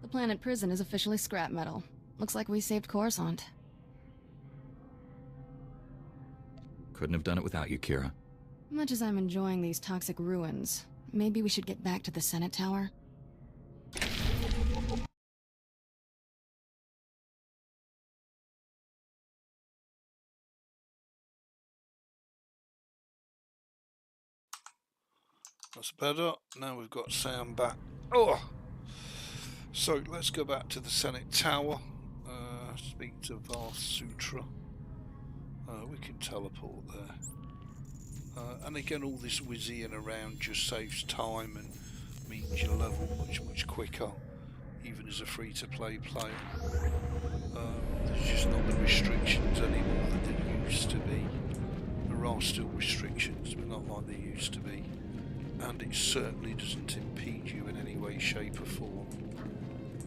The planet prison is officially scrap metal. Looks like we saved Coruscant. Couldn't have done it without you, Kira. Much as I'm enjoying these toxic ruins, maybe we should get back to the Senate Tower? That's better. Now we've got sound back. Oh! So let's go back to the Senate Tower. Speak to SWTOR. We can teleport there. And again, all this whizzing around just saves time and means you level much quicker, even as a free-to-play player. There's just not the restrictions anymore that there used to be. There are still restrictions, but not like they used to be. And it certainly doesn't impede you in any way, shape or form.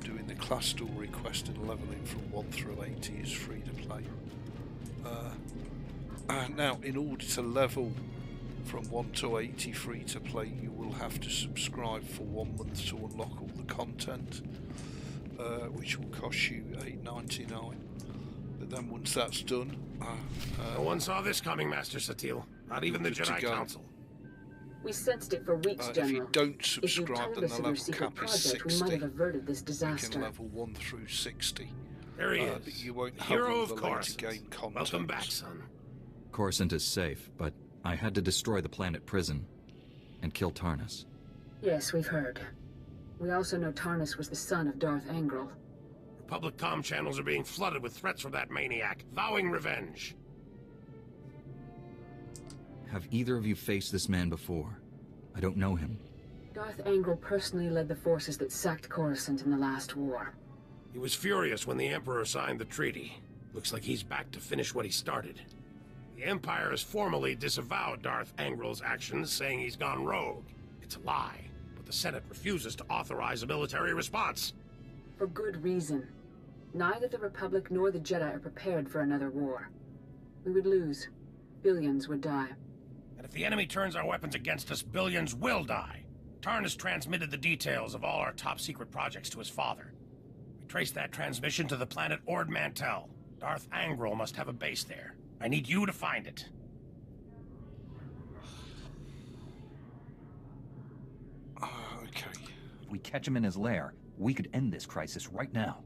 Doing the class story quest and levelling from 1 through 80 is free to play. Now, in order to level from 1 to 80 free to play, you will have to subscribe for 1 month to unlock all the content, which will cost you $8.99. But then once that's done, no one saw this coming, Master Satele. Not even the Jedi Council. We sensed it for weeks, If General. you don't If you subscribe, told then us the of your level secret cap is project, we 60. might have averted this You disaster. can level 1 through 60. There he But is. you won't The have hero all of the later Coruscant. game content. Welcome back, son. Coruscant is safe, but I had to destroy the planet prison and kill Tarnus. Yes, we've heard. We also know Tarnus was the son of Darth Angral. Republic comm channels are being flooded with threats from that maniac, vowing revenge. Have either of you faced this man before? I don't know him. Darth Angral personally led the forces that sacked Coruscant in the last war. He was furious when the Emperor signed the treaty. Looks like he's back to finish what he started. The Empire has formally disavowed Darth Angral's actions, saying he's gone rogue. It's a lie, but the Senate refuses to authorize a military response. For good reason. Neither the Republic nor the Jedi are prepared for another war. We would lose. Billions would die. And if the enemy turns our weapons against us, billions will die. Tarnus transmitted the details of all our top-secret projects to his father. We traced that transmission to the planet Ord Mantell. Darth Angral must have a base there. I need you to find it. Okay. If we catch him in his lair, we could end this crisis right now.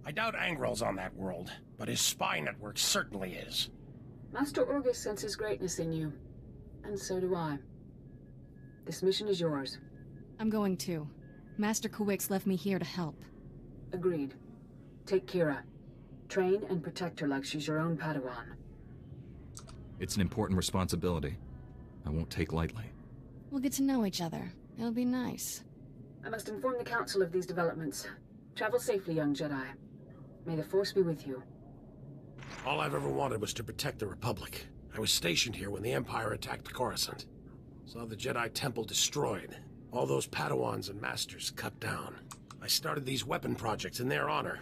I doubt Angral's on that world, but his spy network certainly is. Master Orgus senses greatness in you. And so do I. This mission is yours. I'm going too. Master Kuwix left me here to help. Agreed. Take Kira. Train and protect her like she's your own Padawan. It's an important responsibility. I won't take lightly. We'll get to know each other. It'll be nice. I must inform the Council of these developments. Travel safely, young Jedi. May the Force be with you. All I've ever wanted was to protect the Republic. I was stationed here when the Empire attacked Coruscant. Saw the Jedi Temple destroyed. All those Padawans and Masters cut down. I started these weapon projects in their honor.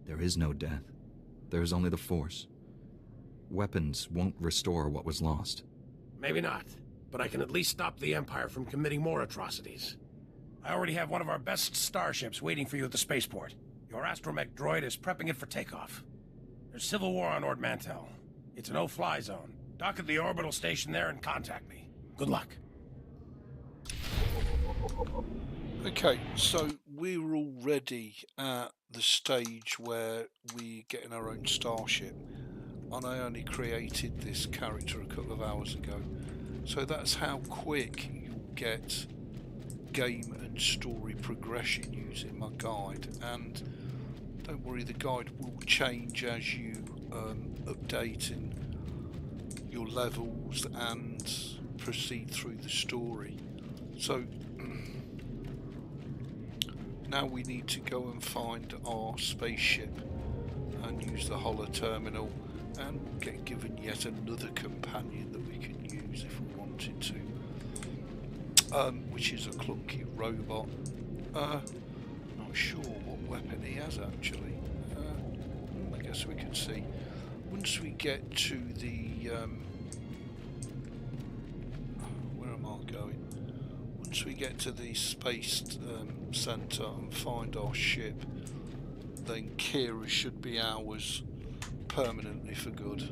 There is no death. There is only the Force. Weapons won't restore what was lost. Maybe not, but I can at least stop the Empire from committing more atrocities. I already have one of our best starships waiting for you at the spaceport. Your astromech droid is prepping it for takeoff. There's civil war on Ord Mantell. It's a no-fly zone. Dock at the orbital station there and contact me. Good luck. Okay, so we're already at the stage where we're getting our own starship. And I only created this character a couple of hours ago. So that's how quick you'll get game and story progression using my guide. And don't worry, the guide will change as you update in your levels and proceed through the story. So now we need to go and find our spaceship and use the holoterminal and get given yet another companion that we can use if we wanted to, which is a clunky robot. Not sure what weapon he has actually. I guess we can see once we get to the where am I going? Once we get to the space center and find our ship, then Kira should be ours permanently for good.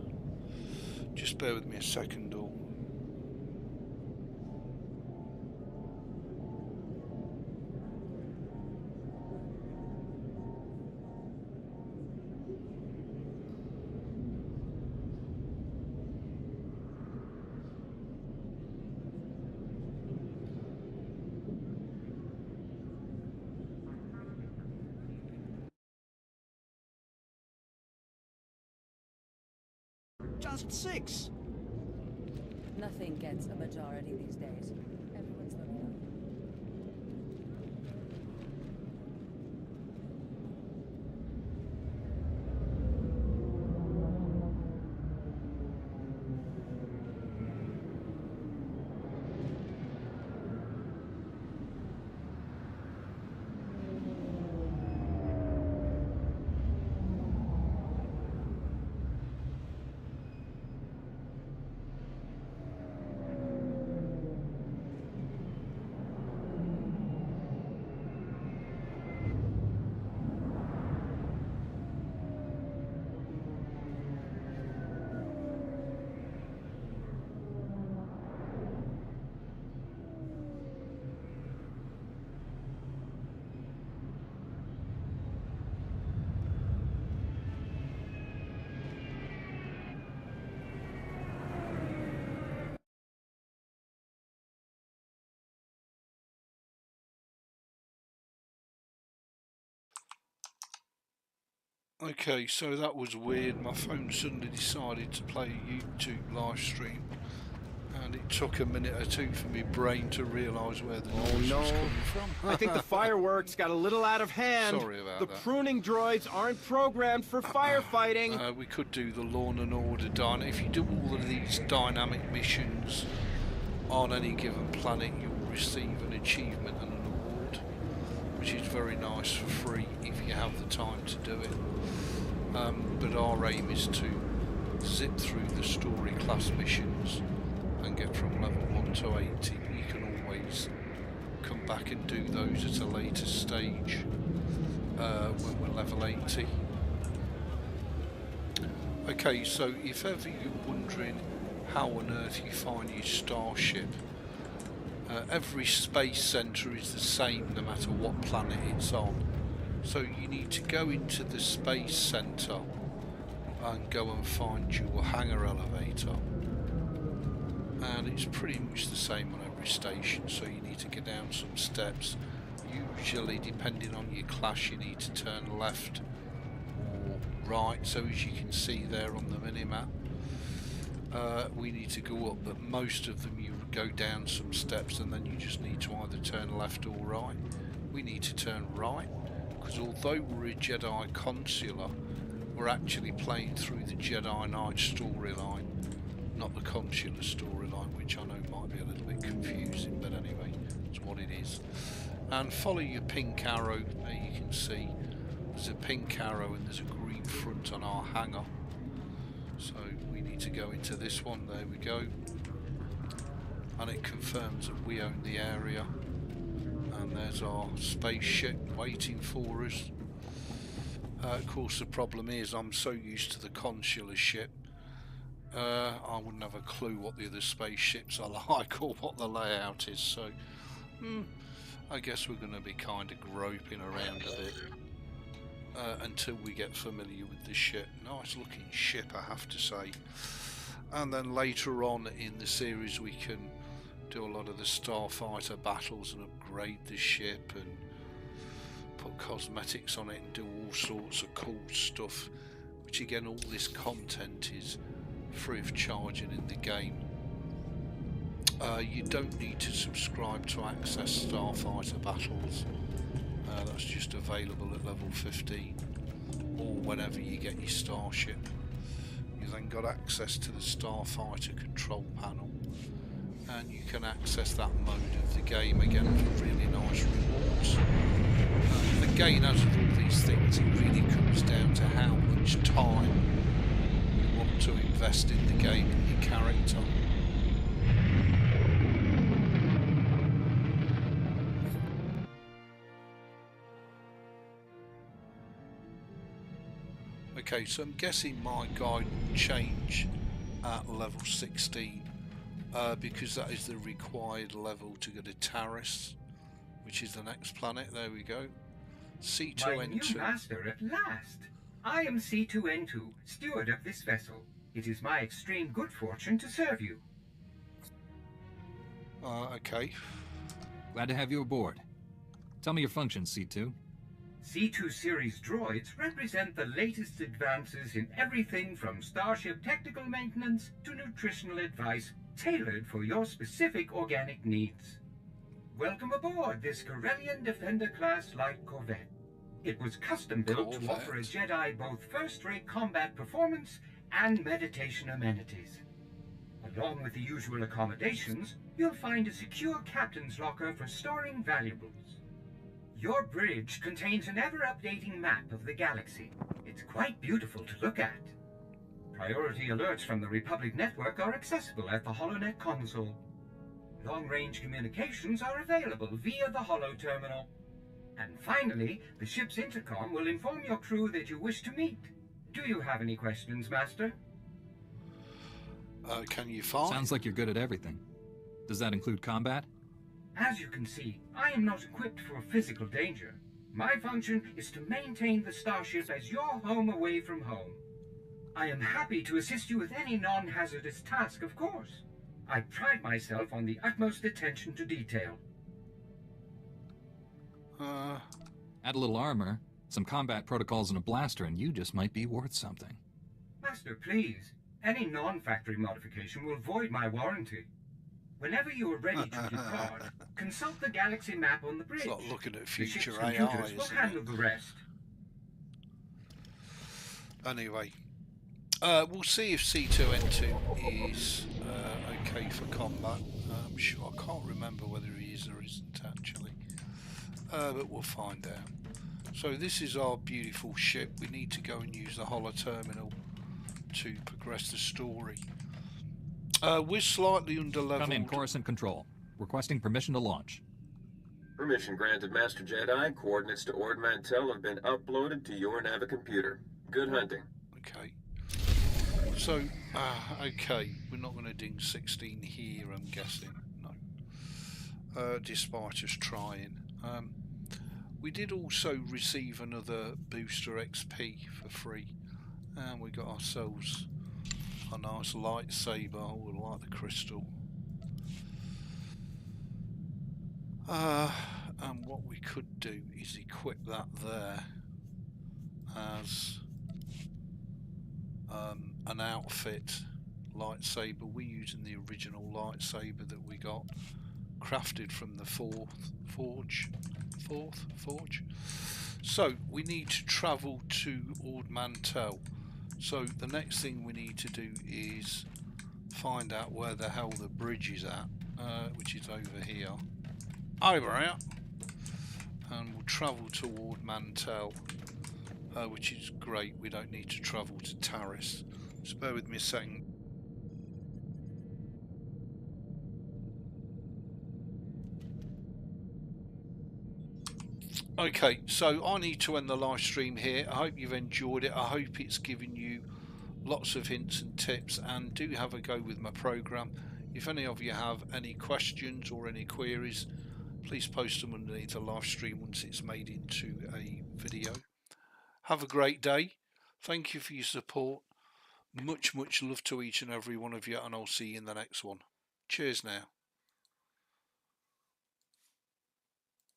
Just bear with me a second or Just 6. Nothing gets a majority these days. Everyone's voting on Okay, so that was weird. My phone suddenly decided to play a YouTube live stream, and it took a minute or two for my brain to realise where the noise was coming from. I think the fireworks got a little out of hand. Sorry about the that. pruning droids aren't programmed for firefighting. We could do the Law and Order dynamic. If you do all of these dynamic missions on any given planet, you'll receive an achievement and an award, which is very nice for free if you have the time to do it. But our aim is to zip through the story class missions and get from level 1 to 80. You can always come back and do those at a later stage when we're level 80. Okay, so if ever you're wondering how on earth you find your starship, every space centre is the same no matter what planet it's on. So you need to go into the space centre and go and find your hangar elevator. And it's pretty much the same on every station, so you need to get down some steps. Usually, depending on your class, you need to turn left or right, so as you can see there on the minimap. We need to go up, but most of them you go down some steps and then you just need to either turn left or right. We need to turn right, because although we're a Jedi consular, we're actually playing through the Jedi Knight storyline, not the consular storyline, which I know might be a little bit confusing, but anyway, it's what it is. And follow your pink arrow. There you can see there's a pink arrow and there's a green front on our hangar. So we need to go into this one. There we go. And it confirms that we own the area. And there's our spaceship waiting for us. Of course, the problem is I'm so used to the consular ship, I wouldn't have a clue what the other spaceships are like or what the layout is. So, I guess we're going to be kind of groping around a bit until we get familiar with the ship. Nice looking ship, I have to say. And then later on in the series, we can do a lot of the starfighter battles and upgrade the ship and put cosmetics on it and do all sorts of cool stuff, which again, all this content is free of charge and in the game. You don't need to subscribe to access starfighter battles. That's just available at level 15 or whenever you get your starship. You then got access to the starfighter control panel, and you can access that mode of the game again for really nice rewards. Again, as with all these things, it really comes down to how much time you want to invest in the game and your character. Okay, so I'm guessing my guide will change at level 16 because that is the required level to go to Taris, which is the next planet. There we go. C2N2. My new master at last. I am C2N2, steward of this vessel. It is my extreme good fortune to serve you. Okay. Glad to have you aboard. Tell me your functions, C2. C2 series droids represent the latest advances in everything from starship technical maintenance to nutritional advice tailored for your specific organic needs. Welcome aboard this Corellian Defender-class light corvette. It was custom-built to offer a Jedi both first-rate combat performance and meditation amenities. Along with the usual accommodations, you'll find a secure captain's locker for storing valuables. Your bridge contains an ever-updating map of the galaxy. It's quite beautiful to look at. Priority alerts from the Republic network are accessible at the HoloNet console. Long-range communications are available via the Holo terminal. And finally, the ship's intercom will inform your crew that you wish to meet. Do you have any questions, Master? Can you fly? Sounds like you're good at everything. Does that include combat? As you can see, I am not equipped for physical danger. My function is to maintain the starship as your home away from home. I am happy to assist you with any non-hazardous task, of course. I pride myself on the utmost attention to detail. Add a little armor, Some combat protocols and a blaster, and you just might be worth something. Master, please. Any non-factory modification will void my warranty. Whenever you are ready to depart, consult the galaxy map on the bridge. It's like looking at The future ship's AI, computers will isn't handle it? the rest. Anyway, we'll see if C2N2 is okay for combat. I'm sure, I can't remember whether he is or isn't actually, but we'll find out. So this is our beautiful ship. We need to go and use the holo terminal to progress the story. We're slightly under-leveled. Come in, Coruscant Control. Requesting permission to launch. Permission granted, Master Jedi. Coordinates to Ord Mantell have been uploaded to your Navicomputer. Good hunting. Okay. So, okay, we're not going to ding 16 here, I'm guessing. No. Despite us trying. We did also receive another booster XP for free, and we got ourselves a nice lightsaber. Oh, we like the crystal. And what we could do is equip that there as an outfit lightsaber. We're using the original lightsaber that we got, crafted from the fourth forge. So we need to travel to Ord Mantell. So the next thing we need to do is find out where the hell the bridge is at, which is over here. Over here. And we'll travel to Ord Mantell, which is great. We don't need to travel to Taris. Just bear with me a second. Okay, so I need to end the live stream here. I hope you've enjoyed it. I hope it's given you lots of hints and tips, and do have a go with my program. If any of you have any questions or any queries, please post them underneath the live stream once it's made into a video. Have a great day. Thank you for your support. Much love to each and every one of you, and I'll see you in the next one. Cheers now.